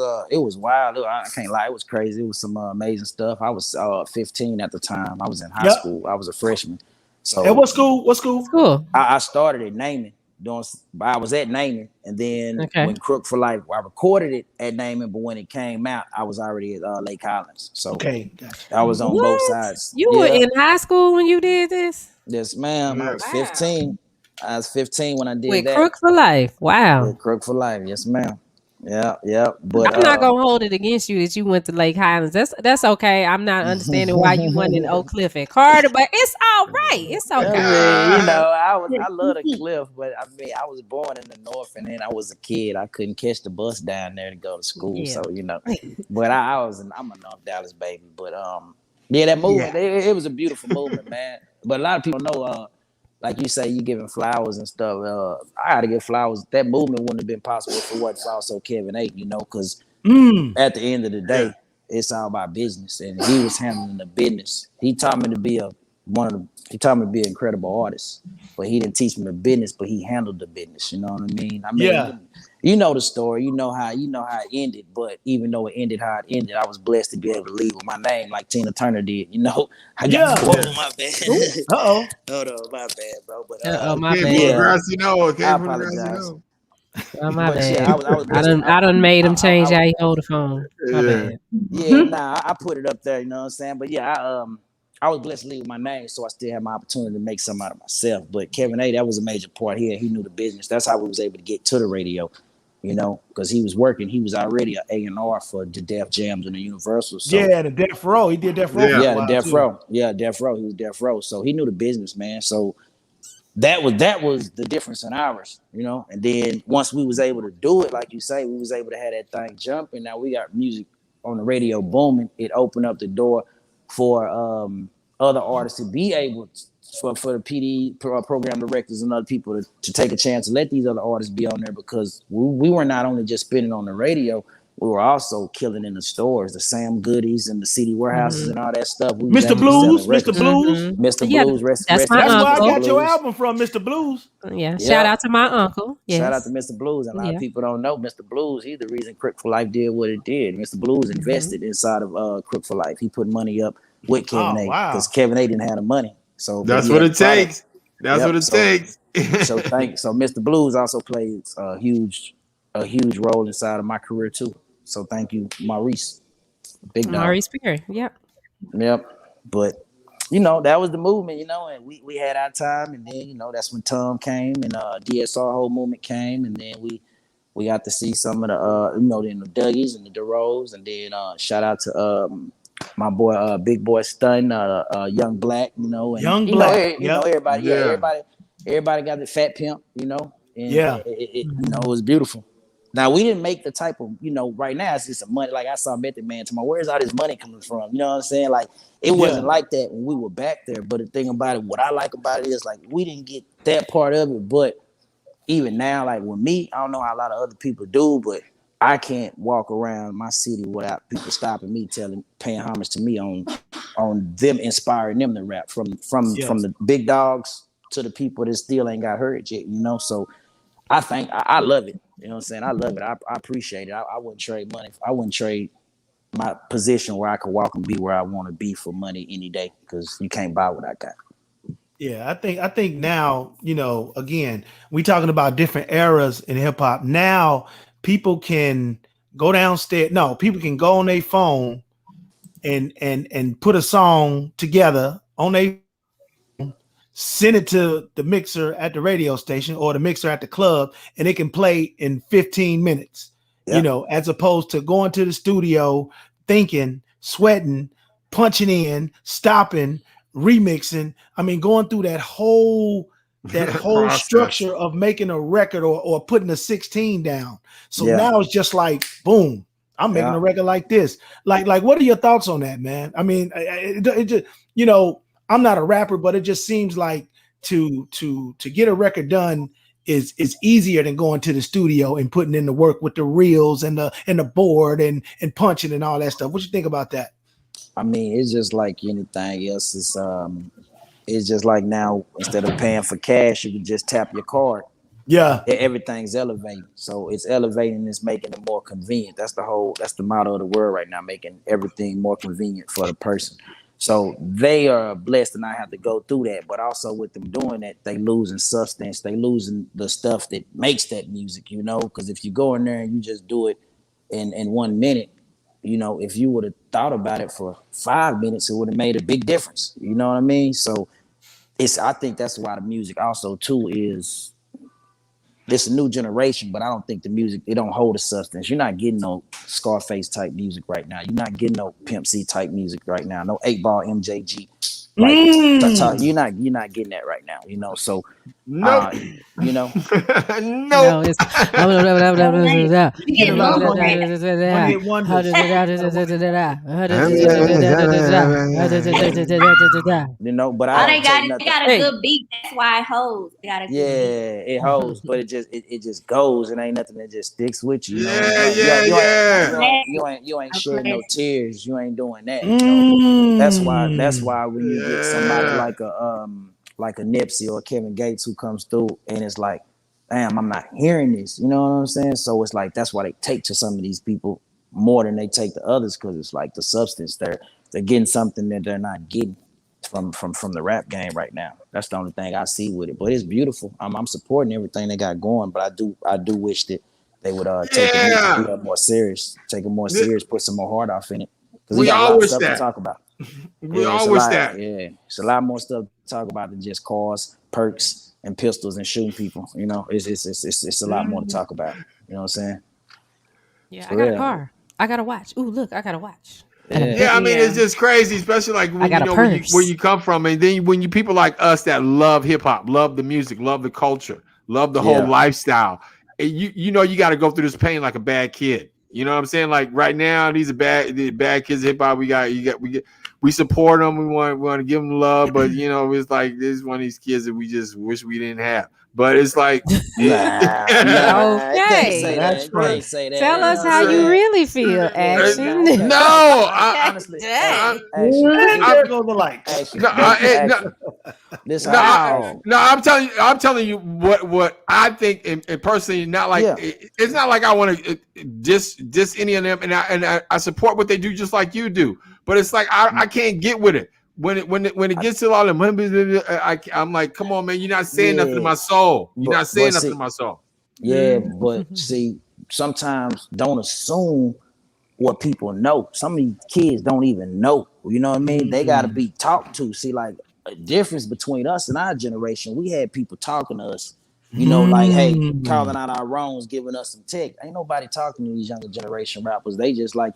wild. I can't lie, it was crazy. It was some amazing stuff. I was 15 at the time. I was in high school. I was a freshman. So And what school? What school? Cool. I started at Naming. I was at Naming, and then Okay. when Crook for Life, I recorded it at Naming, but when it came out, I was already at Lake Collins. So Okay, gotcha. I was on both What? sides. You were in high school when you did this? Yes, ma'am. I was Wow. 15. I was 15 when I did With that. Crook for Life. Wow. With Crook for Life. Yes, ma'am. Yeah. But I'm not gonna hold it against you that you went to Lake Highlands. That's okay. I'm not understanding why you went in Oak Cliff and Carter, but it's all right. It's I okay. mean, you know, I love the cliff, but I mean, I was born in the north, and then I was a kid. I couldn't catch the bus down there to go to school, Yeah. so you know. But I'm a North Dallas baby. But yeah, that movement, it was a beautiful movement, man. But a lot of people know, like you say, you giving flowers and stuff. I had to give flowers. That movement wouldn't have been possible if it wasn't for also Kevin A. You know, because at the end of the day, it's all about business, and he was handling the business. He taught me to be he taught me to be an incredible artist, but he didn't teach me the business, but he handled the business. You know what I mean? You know the story. You know how it ended, but even though it ended how it ended, I was blessed to be able to leave with my name like Tina Turner did. You know, I got my bad. Uh-oh. Hold on, my bad, bro. But My Came bad. from the grassy knoll. Came I from the grassy apologize. knoll. Oh, my But bad. yeah, I was blessed. I done made him change I- how he hold the phone. My bad. Yeah, nah, I put it up there, you know what I'm saying? But yeah, I was blessed to leave with my name, so I still had my opportunity to make something out of myself. But Kevin A, that was a major part here. He knew the business. That's how we was able to get to the radio, you know, because he was working. He was already an A&R for the Def Jams and the Universal. So, the Death Row. He did Death Row. Yeah. the Death Row. Yeah, Death Row. He was Death Row. So he knew the business, man. So that was the difference in ours, you know. And then once we was able to do it, like you say, we was able to have that thing jumping. Now we got music on the radio booming. It opened up the door for other artists to be able to, for the PD program directors and other people to take a chance to let these other artists be on there, because we were not only just spinning on the radio, we were also killing in the stores, the Sam Goodies and the CD warehouses and all that stuff. We was Mr. able to Blues, sell records. Mr. Blues. Mr. Yeah, Blues, that's rest my in That's peace, where I uncle. Mr. got your Blues. album from, Mr. Blues. Yeah. Shout out to my uncle. Yes. Shout out to Mr. Blues. And a lot of people don't know Mr. Blues. He's the reason Crook for Life did what it did. Mr. Blues invested inside of Crook for Life. He put money up with Kevin A, because Kevin A didn't have the money. So That's what it takes. That's what it takes. So Mr. Blues also plays a huge role inside of my career too. So thank you, Maurice. Big dog. Maurice Perry. Yep. But you know, that was the movement, you know, and we had our time, and then, you know, that's when Tom came and DSR whole movement came, and then we got to see some of the you know, then the Dougies and the DeRose, and then shout out to my boy Big Boy Stun, Young Black, you know, and Young you Black. know, everybody got the Fat Pimp, you know, and you know, it was beautiful. Now we didn't make the type of, right now it's just a money. Like I saw Method Man to my, where's all this money coming from? You know what I'm saying? Like it wasn't like that when we were back there. But the thing about it, what I like about it is like we didn't get that part of it. But even now, like with me, I don't know how a lot of other people do, but I can't walk around my city without people stopping me, paying homage to me on them, inspiring them to rap from the big dogs to the people that still ain't got heard yet, So I think I love it. You know what I'm saying? I love it. I appreciate it. I wouldn't trade money. I wouldn't trade my position where I could walk and be where I want to be for money any day, because you can't buy what I got. Yeah, I think now, again, we talking about different eras in hip hop. Now people can go downstairs. No, people can go on their phone and put a song together on their, send it to the mixer at the radio station or the mixer at the club, and it can play in 15 minutes. As opposed to going to the studio, thinking, sweating, punching in, stopping, remixing. I mean, going through that whole structure of making a record or putting a 16 down. So now it's just like, boom, I'm making a record like this. Like, what are your thoughts on that, man? I mean, it just, I'm not a rapper, but it just seems like to get a record done is easier than going to the studio and putting in the work with the reels and the board and punching and all that stuff. What you think about that? I mean, it's just like anything else. It's just like now, instead of paying for cash, you can just tap your card. Yeah. Everything's elevating. So it's elevating, it's making it more convenient. That's the motto of the world right now, making everything more convenient for the person. So they are blessed to not have to go through that. But also with them doing that, they losing substance. They losing the stuff that makes that music, because if you go in there and you just do it in 1 minute, if you would have thought about it for 5 minutes, it would have made a big difference. You know what I mean? So I think that's why the music also too is, it's a new generation, but I don't think the music, it don't hold a substance. You're not getting no Scarface type music right now. You're not getting no Pimp C type music right now. No 8-Ball MJG. You're not getting that right now. So nope. Nope. No, it's but they got a good beat. That's why it holds. They got a good beat. It holds, but it just goes, and ain't nothing that just sticks with you. You ain't shedding no tears. You ain't doing that. That's why when you get somebody like a Nipsey or Kevin Gates who comes through, and it's like, damn, I'm not hearing this. You know what I'm saying? So it's like, that's why they take to some of these people more than they take to others, because it's like the substance. They're getting something that they're not getting from the rap game right now. That's the only thing I see with it. But it's beautiful. I'm supporting everything they got going, but I do wish that they would take the music a little more serious, put some more heart off in it. Because we got a lot of stuff to talk about. It's a lot more stuff to talk about than just cars, perks, and pistols and shooting people. It's a lot more to talk about. You know what I'm saying? Yeah, I got a car. I got a watch. Ooh, look, I got a watch. Yeah, I mean, it's just crazy, especially like when where you come from, and then when you people like us that love hip hop, love the music, love the culture, love the whole lifestyle. And you got to go through this pain like a bad kid. You know what I'm saying? Like right now, these are bad kids. Hip hop. We support them. We want to give them love, but it's like this is one of these kids that we just wish we didn't have. But it's like, okay, that's right. Tell us how you really feel, Action. No, honestly, I'm telling you what I think, and personally, not like it's not like I want to diss any of them, and I support what they do just like you do. But it's like I can't get with it. When it gets to all them, I'm like, come on, man, you're not saying nothing to my soul. You're not saying nothing to my soul. Yeah, but see, sometimes don't assume what people know. Some of these kids don't even know. You know what I mean? They got to be talked to. See, like a difference between us and our generation, we had people talking to us. Like, hey, calling out our wrongs, giving us some tech. Ain't nobody talking to these younger generation rappers. They just like,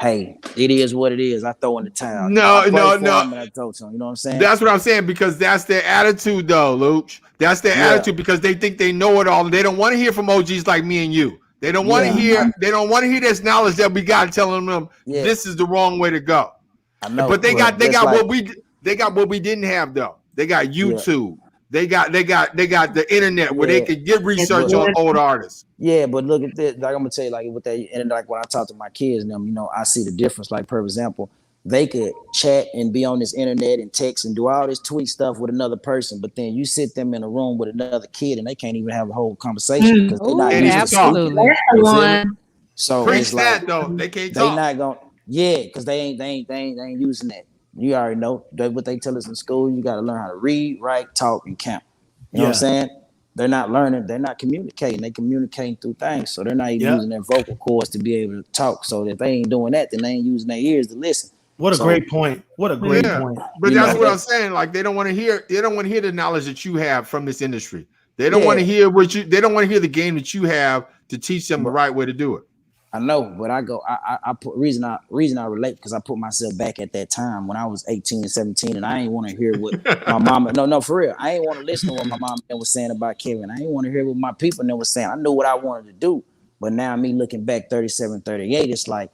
hey, it is what it is. I throw in the towel. No. I throw to them, you know what I'm saying? That's what I'm saying, because that's their attitude, though, Luch. That's their attitude, because they think they know it all, and they don't want to hear from OGs like me and you. They don't want to hear. They don't want to hear this knowledge that we got telling them this is the wrong way to go. I know, but they got like, what we didn't have though. They got YouTube. They got the internet where they could get research on old artists. Yeah, but look at this. Like I'm gonna tell you, like with that, and like when I talk to my kids and them, you know, I see the difference. Like, for example, they could chat and be on this internet and text and do all this tweet stuff with another person, but then you sit them in a room with another kid and they can't even have a whole conversation because they're not used to speaking. So preach it's that like, though. They can't they talk. not gonna, because they ain't using that. You already know what they tell us in school. You got to learn how to read, write, talk, and count. You know what I'm saying? They're not learning. They're not communicating. They communicating through things. So they're not even using their vocal cords to be able to talk. So if they ain't doing that, then they ain't using their ears to listen. What a great point. What a great point. But that's what I'm saying. Like, they don't want to hear. They don't want to hear the knowledge that you have from this industry. They don't want to hear They don't want to hear the game that you have to teach them the right way to do it. I know, but I put reason I relate because I put myself back at that time when I was 18 and 17, and I ain't want to hear what my mama. No, for real. I ain't want to listen to what my mom was saying about Kevin. I ain't want to hear what my people was saying. I knew what I wanted to do, but now me looking back 37, 38, it's like,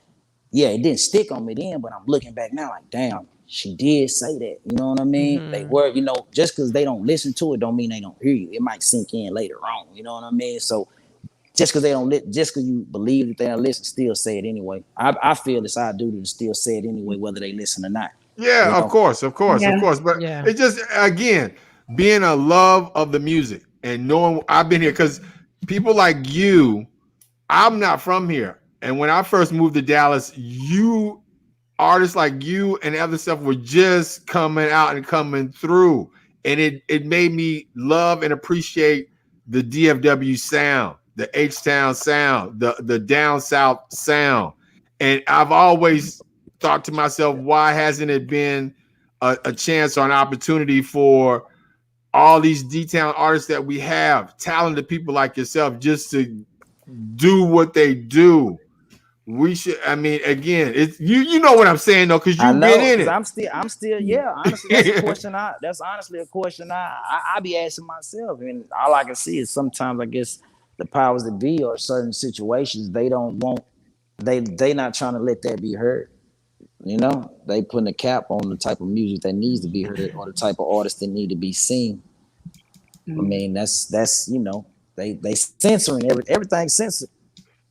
yeah, it didn't stick on me then, but I'm looking back now like, damn, she did say that. You know what I mean? Mm-hmm. They were, just because they don't listen to it don't mean they don't hear you. It might sink in later on. You know what I mean? So just because they don't just because you believe that they don't listen, still say it anyway. I feel it's our duty to still say it anyway, whether they listen or not. Yeah, of course. But it's just, again, being a love of the music and knowing I've been here because people like you, I'm not from here. And when I first moved to Dallas, artists like you and other stuff were just coming out and coming through. And it made me love and appreciate the DFW sound, the H-Town sound, the down south sound. And I've always thought to myself, why hasn't it been a chance or an opportunity for all these D-Town artists that we have, talented people like yourself, just to do what they do? We should. I mean, again, it's you know what I'm saying though, because you've been in it. I'm still. Yeah, honestly, that's a question. That's honestly a question I be asking myself, and all I can see is sometimes I guess the powers that be or certain situations they don't want. They not trying to let that be heard. They putting a cap on the type of music that needs to be heard or the type of artists that need to be seen. I mean, that's they censoring everything censored.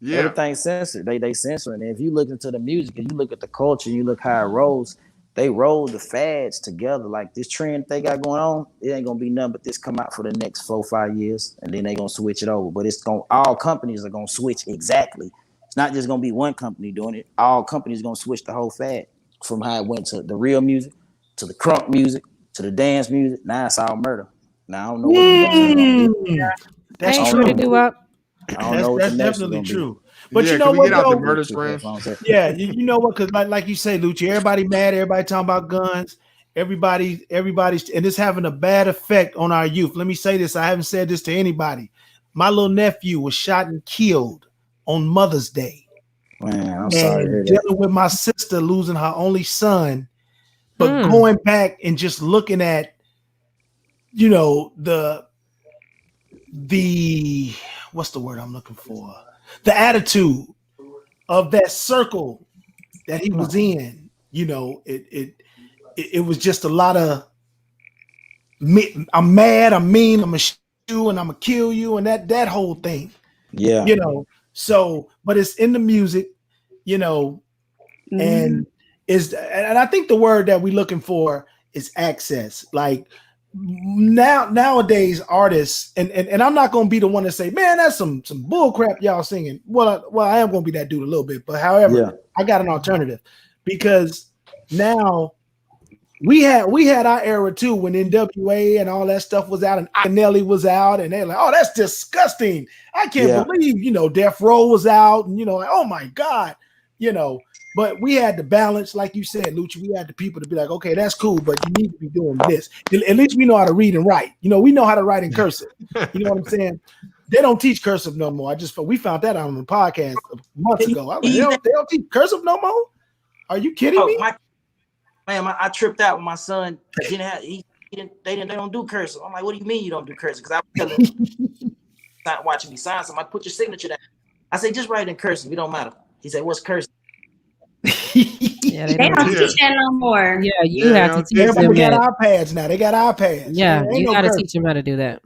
Yeah. Everything's censored. They censoring. And if you look into the music and you look at the culture, you look how it rolls, they roll the fads together. Like this trend they got going on, it ain't gonna be nothing but this come out for the next 4-5 years, and then they gonna switch it over. But all companies are gonna switch exactly. It's not just gonna be one company doing it. All companies gonna switch the whole fad from how it went to the real music, to the crunk music, to the dance music. Now it's all murder. Now I don't know what the next one's gonna be. That's true. That's definitely true. But you know what, though? Yeah, you know what? Because like you say, Lucci, everybody mad, everybody talking about guns, everybody's, and it's having a bad effect on our youth. Let me say this: I haven't said this to anybody. My little nephew was shot and killed on Mother's Day. Man, I'm sorry to hear that. Dealing with my sister losing her only son, but going back and just looking at, the what's the word I'm looking for? The attitude of that circle that he was in, it was just a lot of I'm mad, I'm mean, I'm gonna shoot you and I'm gonna kill you, and that whole thing. Yeah. So but it's in the music, and I think the word that we're looking for is access. Like nowadays artists, and I'm not gonna be the one to say, man, that's some bull crap y'all singing. Well, I am gonna be that dude a little bit, but however, I got an alternative, because now we had our era too when NWA and all that stuff was out and Nelly was out, and they're like, oh, that's disgusting. I can't believe Death Row was out, and like, oh my God, But we had the balance, like you said, Lucci. We had the people to be like, okay, that's cool, but you need to be doing this. At least we know how to read and write. We know how to write in cursive. You know what I'm saying? They don't teach cursive no more. We found that out on the podcast months ago. I was like, they don't teach cursive no more? Are you kidding me? I tripped out with my son. They don't do cursive. I'm like, what do you mean you don't do cursive? Because I was telling him, not watching me sign something. I put your signature down. I say, just write in cursive. It don't matter. He said, what's cursive? Yeah, They don't Yeah. teach that no more. Yeah, you have to they'll teach teach them Everybody got that. iPads now. They got iPads. Yeah, Ain't you no got to curse. teach them how to do that.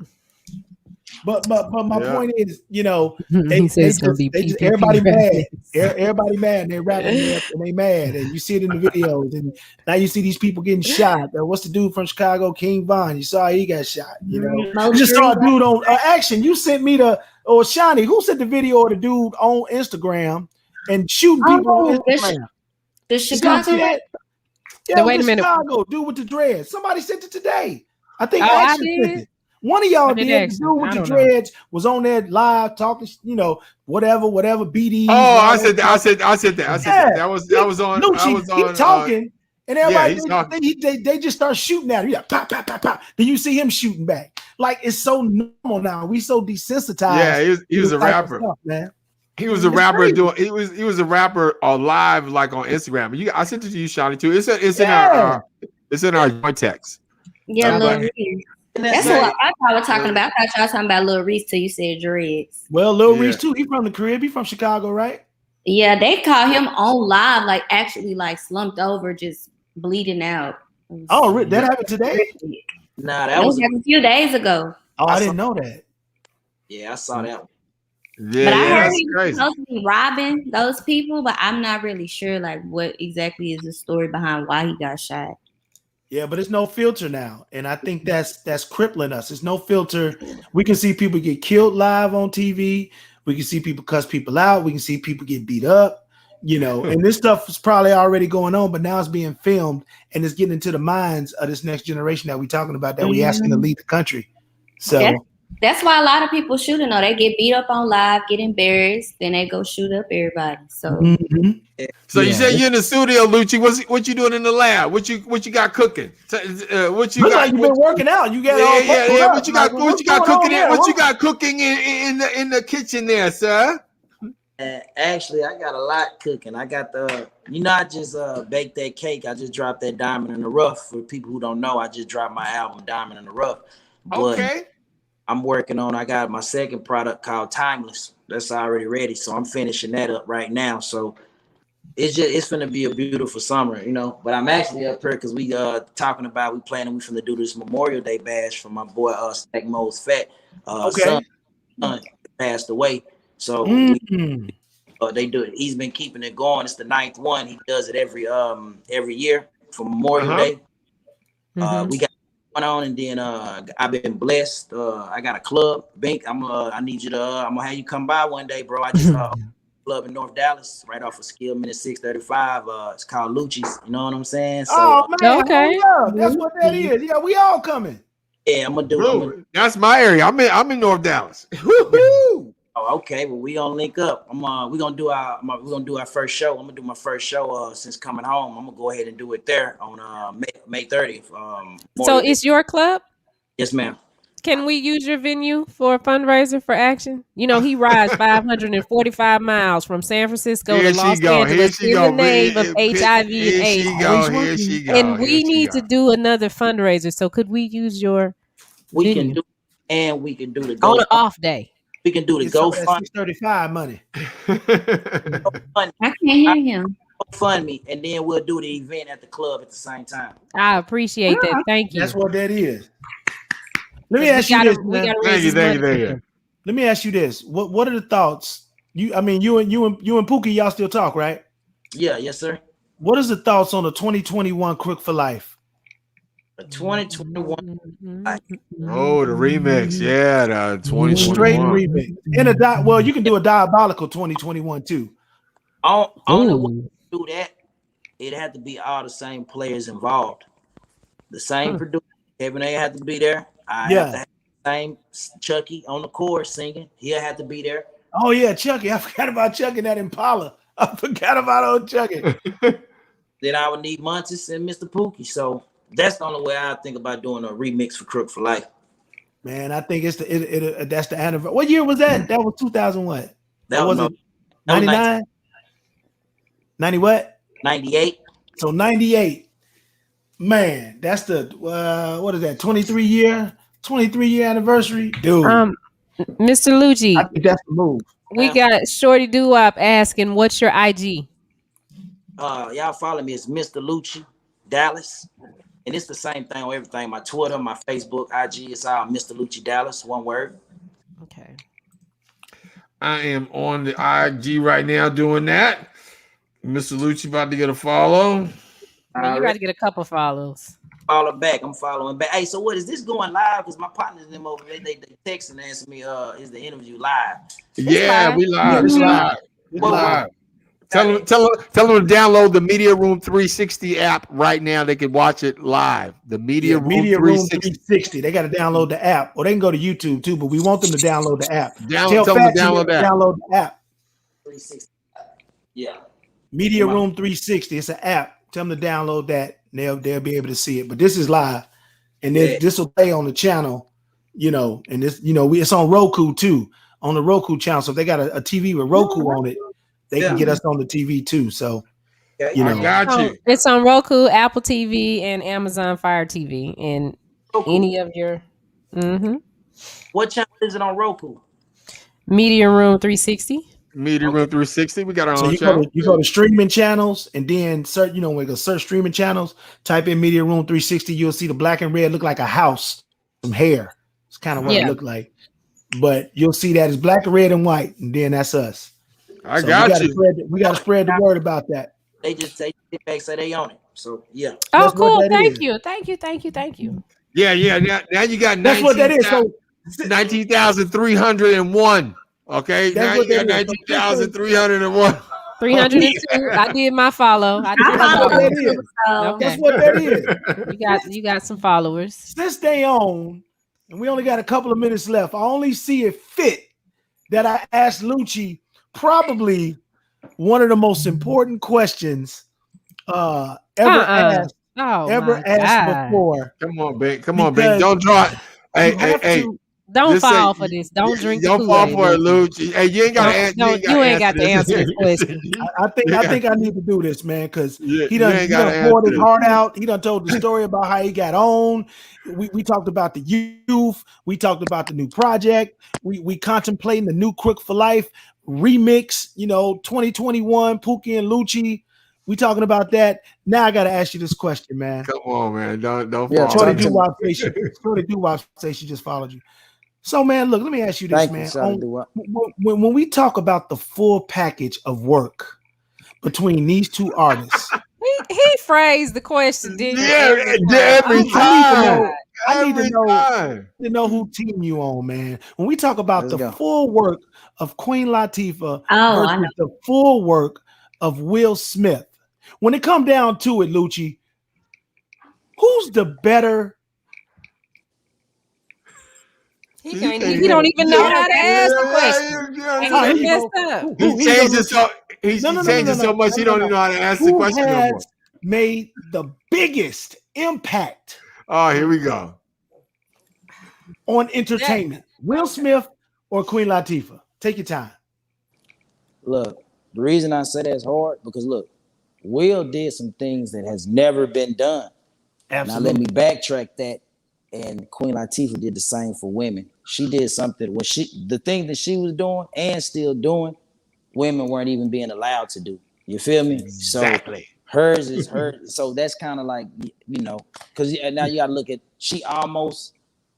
But my Yeah. point is, you know, He said it's gonna be PPP everybody mad. graphics. Everybody mad. They're rapping and they mad, and you see it in the videos. And now you see these people getting shot. What's the dude from Chicago, King Von? You saw he got shot. You know, Mo you just saw a Tree. dude on Action. You sent me Shani. Who sent the video of the dude on Instagram and shooting people on Instagram? The Did y'all Chicago. see that? Yeah, Now, wait a the minute. Chicago dude with the dreads. Somebody sent it today. I think Oh, I Action sent did? it. One of y'all I did did. The Action. dude with I the don't know. dreads was on there live talking, you know, whatever, BDs. Oh, and all I that said that. stuff. I said that. Yeah, That was on. Lucci, he talking, and yeah, everybody he's talking. they just start shooting at him. Yeah, pop, pop, pop, pop. Then you see him shooting back. Like it's so normal now. We so desensitized. Yeah, he was to a this type of rapper. stuff, man. He was a It's rapper crazy. doing. He was a rapper live like on Instagram. I sent it to you, Shani, too. It's in our joint text. Yeah, But- Lil Reese. And That's right. what I thought we were talking about. I thought y'all talking about Lil Reese till you said dreads. Well, Lil Yeah. Reese too. He from the crib. He from Chicago, right? Yeah, they caught him on live, like actually like slumped over, just bleeding out. Oh, that happened today? Nah, That that was a few days ago. Oh, I didn't know that. yeah, I saw that one. Yeah, But I heard that's he was crazy. supposed to be robbing those people, but I'm not really sure like what exactly is the story behind why he got shot. Yeah, but it's no filter now, and I think that's crippling us. It's no filter. We can see people get killed live on TV. We can see people cuss people out. We can see people get beat up. You know, and this stuff is probably already going on, but now it's being filmed and it's getting into the minds of this next generation that we're talking about, that we asking to lead the country. So That's why a lot of people shooting though. They get beat up on live, get embarrassed, then they go shoot up everybody. So mhm. So you Yeah. said you're in the studio, Lucci. What you doing in the lab? What you got cooking? What you Look got? like you've been working out. You got all Yeah. buckled up. What you got? Like, What you got what's going cooking? on there? What you got cooking in the kitchen there, sir? Actually, I got a lot cooking. I got I just baked that cake. I just dropped that Diamond in the Rough. For people who don't know, I just dropped my album Diamond in the Rough. But Okay. I'm working on, I got my second product called Timeless. That's already ready. So I'm finishing that up right now. So it's gonna be a beautiful summer, you know. But I'm actually up here because we planning we finna do this Memorial Day bash for my boy Stack Mo's Fat Okay. son passed away. So Mhm. they do it. He's been keeping it going. It's the 9th one. He does it every year for Memorial Day. We got one on, and then I've been blessed. I got a club, Bink. I need you to. I'm gonna have you come by one day, bro. I just club in North Dallas, right off of Skillman at 635. It's called Lucci's. You know what I'm saying? So Oh man, Okay. hold up. That's what that is. Yeah, we all coming. yeah, I'm gonna do. Bro, that's my area. I'm in North Dallas. Woo-hoo. Oh, okay. Well, we gonna link up. We're gonna do our first show. I'm gonna do my first show since coming home. I'm gonna go ahead and do it there on May 30th. So it's your club? Yes, ma'am. Can we use your venue for a fundraiser for Action? You know, he rides 545 miles from San Francisco Here to she Los go. Here Angeles she in go. the name of HIV and Here she AIDS. go. Here she go. And we need to do another fundraiser. So could we use your We venue can do, and we can do the on go. an off day? We can do the Get some of that GoFundMe. 635 money. I can't hear him. GoFundMe, and then we'll do the event at the club at the same time. I appreciate that. Thank you. That's what that is. Let me ask you this, We man. gotta Thank raise you, this thank money you, for thank him. Let me ask you this. What are the thoughts? You and Pookie, y'all still talk, right? Yeah, yes, sir. What is the thoughts on the 2021 Crook for Life? The 2021. Oh, the remix. Yeah, the Straight 2021. remix. And well, you can do a diabolical 2021 too. Only way to do that, it had to be all the same players involved. The same producer. Kevin A had to be there. I have to have the same Chucky on the chorus singing. He'll have to be there. Oh yeah, Chucky. I forgot about Chucky and that Impala. I forgot about old Chucky. Then I would need Montes and Mr. Pookie. So that's the only way I think about doing a remix for Crook for Life. Man, I think it's that's the anniversary. What year was that? That was 2000 what? That was it 99? 90 what? 98. So 98. Man, that's the what is that? 23 year anniversary, dude. Mr. Lucci, I think that's the move. We got Shorty Doo-Wop asking, "What's your IG?" Y'all follow me. It's Mr. Lucci Dallas, and it's the same thing on everything. My Twitter, my Facebook, IG. It's all Mr. Lucci Dallas. One word. Okay. I am on the IG right now doing that. Mr. Lucci about to get a follow. Man, you got to get a couple follows. Follow back. I'm following back. Hey, so what is this going live? Because my partners and them over there, they text and answer me. Is the interview live? Yeah, we live. It's We live. live. We Well, live. Tell them to download the Media Room 360 app right now. They can watch it live. The Media Room 360. They got to download the app, or they can go to YouTube too. But we want them to download the app. Tell them to download that. Download the app. 360. Yeah. Media Room 360. It's an app. Tell them to download that. And they'll be able to see it. But this is live, and this will play on the channel. And this it's on Roku too, on the Roku channel. So if they got a TV with Roku on it, they can get us on the TV too. So I got you. It's on Roku, Apple TV, and Amazon Fire TV, and any of your. What channel is it on Roku? Media Room 360. Media Room 360. We got our own you channel. You go to streaming channels, and then search. When you go search streaming channels, type in Media Room 360. You'll see the black and red look like a house, some hair. It's kind of what it looked like. But you'll see that it's black and red and white, and then that's us. I got you. We got to spread the word about that. They just say they own it. So yeah. Oh, cool. Thank you. Yeah. Now you got 19,301. Okay. Now you got 19,301. 302. I did my follow. That's what that is. You got some followers. Since they own, and we only got a couple of minutes left, I only see it fit that I asked Lucci probably one of the most important questions ever asked before. Come on, Bink. Don't draw. Hey. Don't fall for this. Don't drink. Don't fall for it, Lucci. Hey, you ain't got to answer. You ain't got to answer this question. I think I need to do this, man, because he done poured his heart out. He done told the story about how he got on. We talked about the youth. We talked about the new project. We contemplating the new Crook for Life remix. 2021 Pookie and Lucci. We talking about that. Now I got to ask you this question, man. Come on, man. Don't fall. Shorty Doo-Wop say she just followed you. So, man, look, let me ask you this, man. When we talk about the full package of work between these two artists, he phrased the question, didn't he? Every time. I need to know who team you on, man. When we talk about full work of Queen Latifah versus the full work of Will Smith, when it come down to it, Lucci, who's the better? He don't even know how to ask the question. He changed it so much he don't even know how to ask the question no more. Made the biggest impact. Oh, here we go. On entertainment, Will Smith or Queen Latifah? Take your time. Look, the reason I say that's hard because look, Will did some things that has never been done. Absolutely. Now let me backtrack that. And Queen Latifah did the same for women. She did something the thing that she was doing and still doing, women weren't even being allowed to do. You feel me? Exactly. So hers is hers. So that's kind of like, because now you got to look at, she almost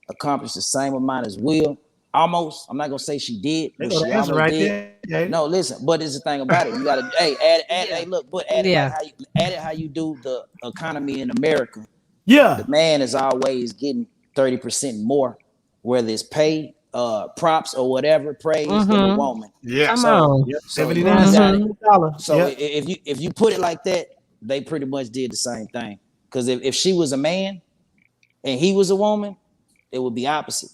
accomplished the same amount as Will. Almost. I'm not going to say she did, but she almost did. There. No, listen, but it's the thing about it. You got to, add it how you do the economy in America. Yeah, the man is always getting 30% more, whether it's pay, props, or whatever, praise than the woman. Yeah, so $79. So if you put it like that, they pretty much did the same thing. Because if she was a man and he was a woman, it would be opposite.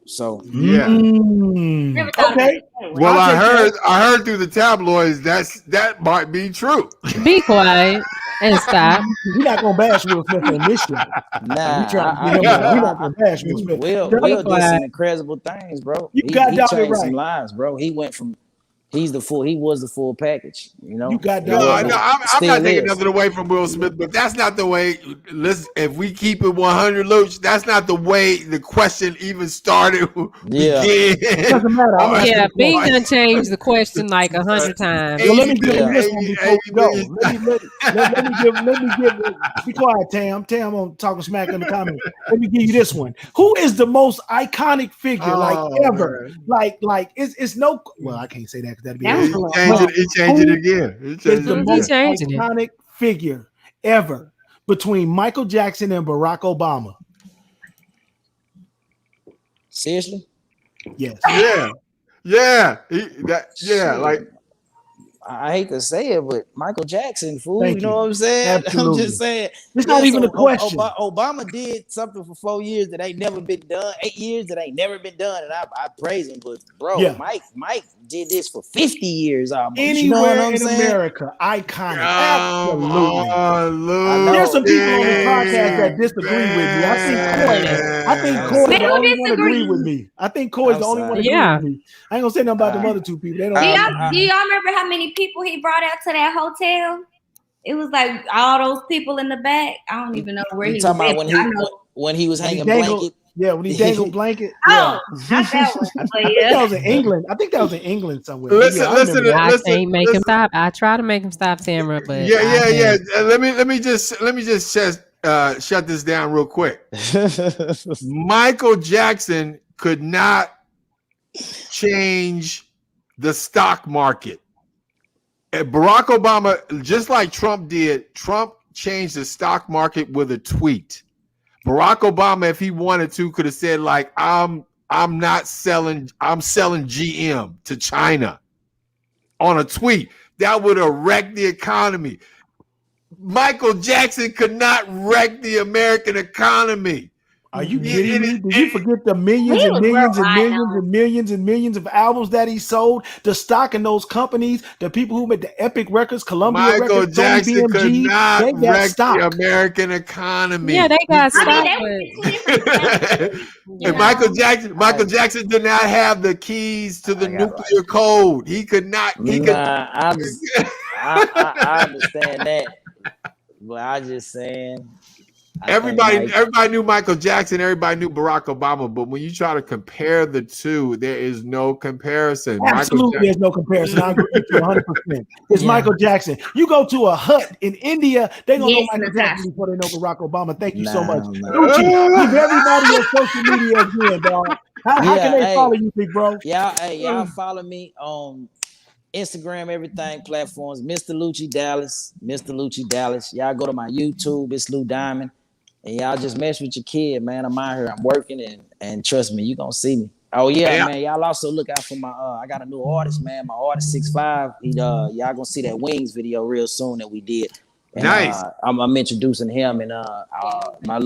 So yeah. Okay. Well, I heard through the tabloids that might be true. Be quiet and stop. You're not gonna bash Will Smith on this show. Nah, we're not gonna bash Will Smith. Will did some incredible things, bro. He changed some lives, bro. He went from He was the full package, you know. You got No, that. I'm not taking nothing away from Will Smith, but that's not the way. Listen, if we keep it 100, Luch, that's not the way the question even started. Yeah. Doesn't matter. Yeah, Bing done changed the question like 100 times. Well, let me give him this one before we go. Let me give. Be quiet, Tam. Tam on talking smack in the comments. Let me give you this one. Who is the most iconic figure ever? Man. Like it's no. Well, I can't say that because that'd be. He changed it again. It's the most iconic figure ever between Michael Jackson and Barack Obama. Seriously? Yes. Yeah. Like I hate to say it, but Michael Jackson, fool. You know what I'm saying? Absolutely. I'm just saying. It's not even a question. Obama did something for 4 years that ain't never been done. 8 years that ain't never been done, and I praise him. But bro, Mike did this for 50 years almost. Anywhere you know what I'm in saying? America, iconic. Absolutely. Luch. There's some people on this podcast that disagree with me. I think Koi is the only one agree with me. I think Koi is the only one agree with me. I ain't gonna say nothing about them other two people. They don't. Do y'all remember how many people he brought out to that hotel? It was like all those people in the back. I don't even know where he was. Talking about when he was hanging blanket. Yeah, when he dangled blanket. Oh, not that one. I think that was in England. I think that was in England somewhere. Listen. I can't make him stop. I try to make him stop, Tamara, but yeah. Let me just shut this down real quick. Michael Jackson could not change the stock market. And Barack Obama, just like Trump did, Trump changed the stock market with a tweet. Barack Obama, if he wanted to, could have said, like, I'm selling GM to China on a tweet. That would have wrecked the economy. Michael Jackson could not wreck the American economy. Are you kidding me? Did you forget the millions and millions and millions and millions and millions of albums that he sold? The stock in those companies, the people who made the Epic Records, Columbia Michael Records, Jackson BMG, could not they got wreck stock. the American economy. Yeah, they got stock. Michael Jackson did not have the keys to the nuclear code. He could not. I understand that, but I just saying. Everybody knew Michael Jackson. Everybody knew Barack Obama. But when you try to compare the two, there is no comparison. Absolutely, there's no comparison. I agree with you 100%. It's Michael Jackson. You go to a hut in India, they gonna know Michael Jackson before they know Barack Obama. Thank you so much. Lucci, give everybody on social media again, dog. How can they follow you, big bro? Y'all follow me on Instagram, everything platforms. Mr. Lucci Dallas. Y'all go to my YouTube. It's Lou Diamond. And y'all just mess with your kid, man. I'm out here. I'm working, and trust me, you gonna see me. Oh yeah, man. Y'all also look out for my. I got a new artist, man. My artist 6'5". Y'all gonna see that Wings video real soon that we did. And, nice. I'm introducing him and my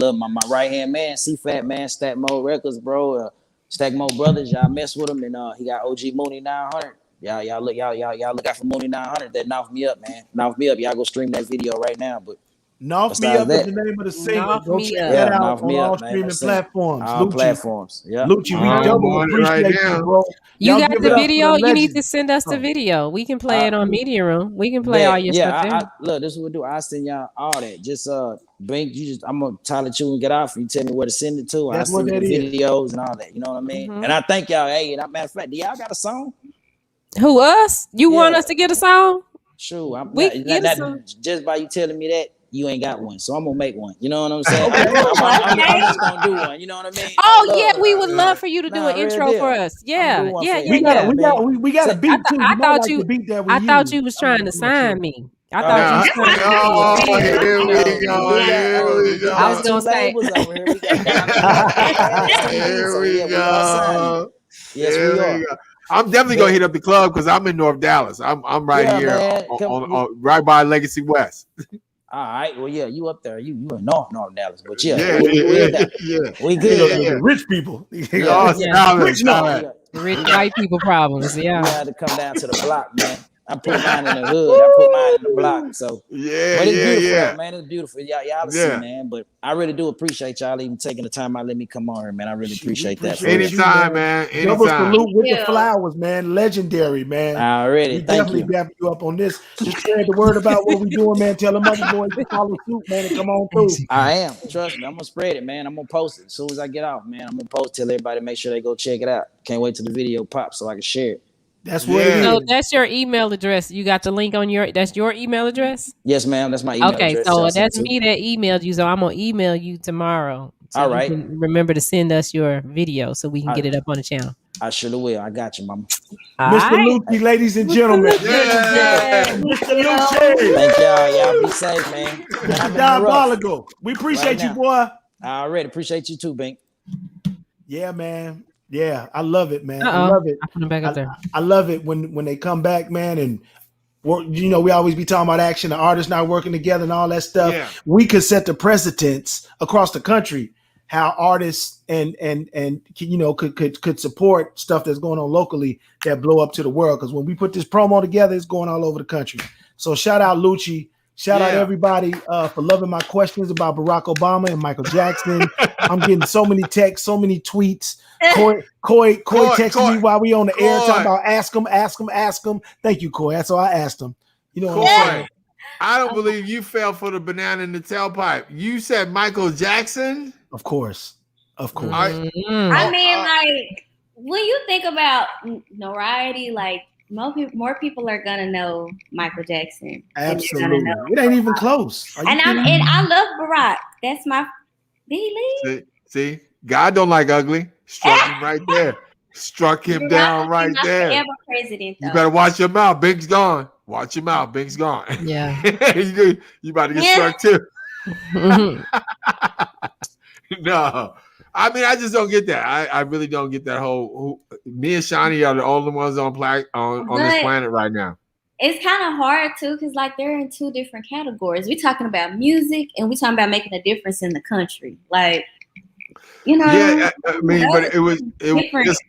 right hand man, C-Fat man, Stack Mode Records, bro. Stack Mode Brothers. Y'all mess with him, and he got OG Mooney 900. Y'all look out for Mooney 900. That knocked me up, man. Knocked me up. Y'all go stream that video right now, but. Knock Me Up is the name of the single. Go check that out on all streaming platforms. All platforms. Yeah. Lucci, we double appreciate you, bro. You got the video. You need to send us the video. We can play it on Media Room. We can play all your stuff. Look, this is what we do. I'll send y'all all that. Just Bink, I'm gonna tell it you and get off. You tell me where to send it to. I'll send you the videos and all that. You know what I mean? And I thank y'all. Hey, matter of fact, do y'all got a song? Who, us? You want us to get a song? Sure. Just by you telling me that. You ain't got one, so I'm gonna make one. You know what I'm saying? I'm just gonna do one. You know what I mean? Oh yeah, we would love for you to do an intro for us. Yeah. We got a beat too. I thought you was trying to sign me. I thought you was trying to. Here we go. I was gonna say. Here we go. Yes, we are. I'm definitely gonna hit up the club because I'm in North Dallas. I'm right here on right by Legacy West. All right. Well, yeah, you up there. You in North Dallas, but we good. Rich people. Rich white people problems. Yeah. You had to come down to the block, man. I put mine in the hood. I put mine in the block. So, Yeah, but it's beautiful, yeah. though, man. It's beautiful. Y'all see, man. But I really do appreciate y'all even taking the time out. Let me come on here, man. I really appreciate that. Anytime, man. Double Anytime. salute with the flowers, man. Legendary, man. Already. We Thank definitely you. dap you up on this. Just spread the word about what we doing, man. Tell them other boys to follow suit, man, and come on through. I am. Trust me. I'm gonna spread it, man. I'm gonna post it as soon as I get off, man. I'm gonna post, tell everybody, make sure they go check it out. Can't wait till the video pops so I can share it. That's what it is. So that's your email address. You got the link on that's your email address? Yes, ma'am. That's my email address. Okay, so that's me that emailed you. So I'm gonna email you tomorrow. So all right. You can remember to send us your video so we can get it up on the channel. I surely will. I got you, mama. Mr. Lucci, ladies and gentlemen. Yeah. Mr. Lucci. Thank y'all. Y'all be safe, man. Mr. Diabolical. We appreciate you, boy. I already appreciate you too, Bink. Yeah, man. Yeah, I love it, man. Uh-oh. I love it. I put them back up there. I love it when they come back, man, and work. You know, we always be talking about action, the artists not working together and all that stuff. Yeah. We could set the precedents across the country how artists and you know could support stuff that's going on locally that blow up to the world. Because when we put this promo together, it's going all over the country. So shout out Lucci. Shout out everybody for loving my questions about Barack Obama and Michael Jackson. I'm getting so many texts, so many tweets. Koi texted me while we on the air talking about ask him. Thank you, Koi. That's all I asked him. You know what I'm saying? I don't believe you fell for the banana in the tailpipe. You said Michael Jackson? Of course. I mean, like, when you think about notoriety, like, more people are gonna know Michael Jackson. Absolutely, it ain't even close. And I love Barack. That's my Billy. See, God don't like ugly. Struck him right there. Struck him down right there. Forever president, though. You better watch your mouth. Bink's gone. Watch your mouth. Bink's gone. Yeah, you about to get struck too. No. I mean, I just don't get that. I really don't get that whole. Me and Shawnee are the only ones on this planet right now. It's kind of hard too, because like they're in two different categories. We're talking about music, and we're talking about making a difference in the country. Like, you know. Yeah, I mean, but it was just.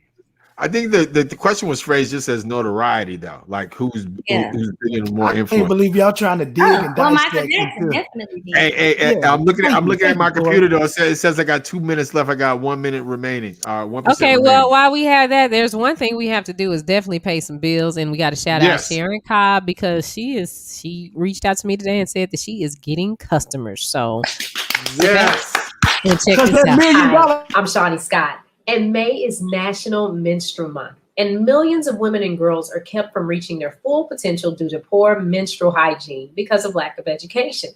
I think the question was phrased just as notoriety, though. Like who's bigger and more influence. I can't believe y'all trying to dig and dissect. Michael Jackson definitely did. Hey, I'm looking at my computer though. It says I got 2 minutes left. I got 1 minute remaining. 1%. Okay, well, while we have that, there's one thing we have to do is definitely pay some bills, and we got to shout out Sharon Cobb because she reached out to me today and said that she is getting customers. So yes, and check this out. Hi, I'm Shawnee Scott. And May is National Menstrual Month, and millions of women and girls are kept from reaching their full potential due to poor menstrual hygiene because of lack of education.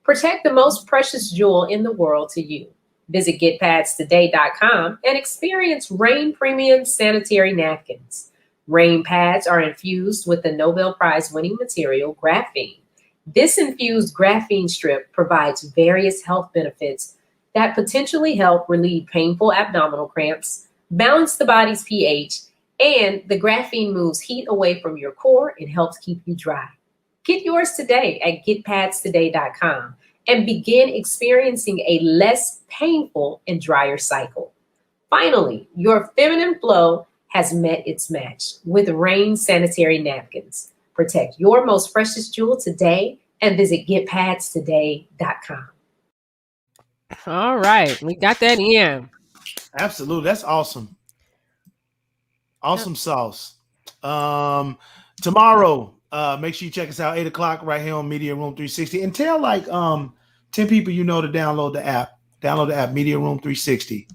Protect the most precious jewel in the world to you. Visit getpadstoday.com and experience Rain Premium Sanitary Napkins. Rain pads are infused with the Nobel Prize winning material graphene. This infused graphene strip provides various health benefits that potentially help relieve painful abdominal cramps, balance the body's pH, and the graphene moves heat away from your core and helps keep you dry. Get yours today at getpadstoday.com and begin experiencing a less painful and drier cycle. Finally, your feminine flow has met its match with Rain Sanitary Napkins. Protect your most precious jewel today and visit getpadstoday.com. All right, we got that in. Absolutely, that's awesome. Awesome sauce. Tomorrow, make sure you check us out 8:00 right here on Media Room 360, and tell like 10 people you know to download the app. Download the app, Media Room 360.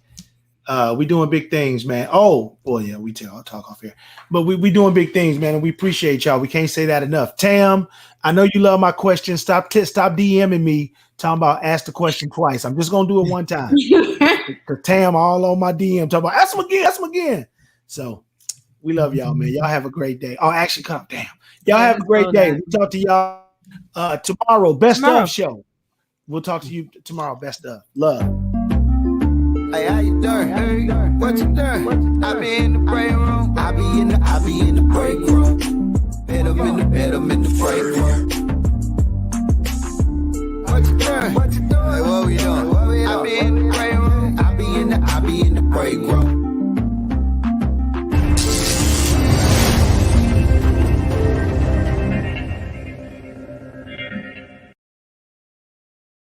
We doing big things, man. Oh, boy, yeah, I'll talk off here. But we doing big things, man, and we appreciate y'all. We can't say that enough. Tam, I know you love my question. Stop DMing me talking about ask the question twice. I'm just gonna do it one time. Because Tam all on my DM talking about ask him again. So we love y'all, man. Y'all have a great day. Oh, actually, damn. Y'all have a great day. We'll talk to y'all tomorrow. Best of show. We'll talk to you tomorrow. Best of. Love. Hey, how you doing? Hey, what you doing? I be in the break room. I be in the break room. Bet 'em in the break room. What you doing? Hey, what we doing? I be in the break room. I be in the break room.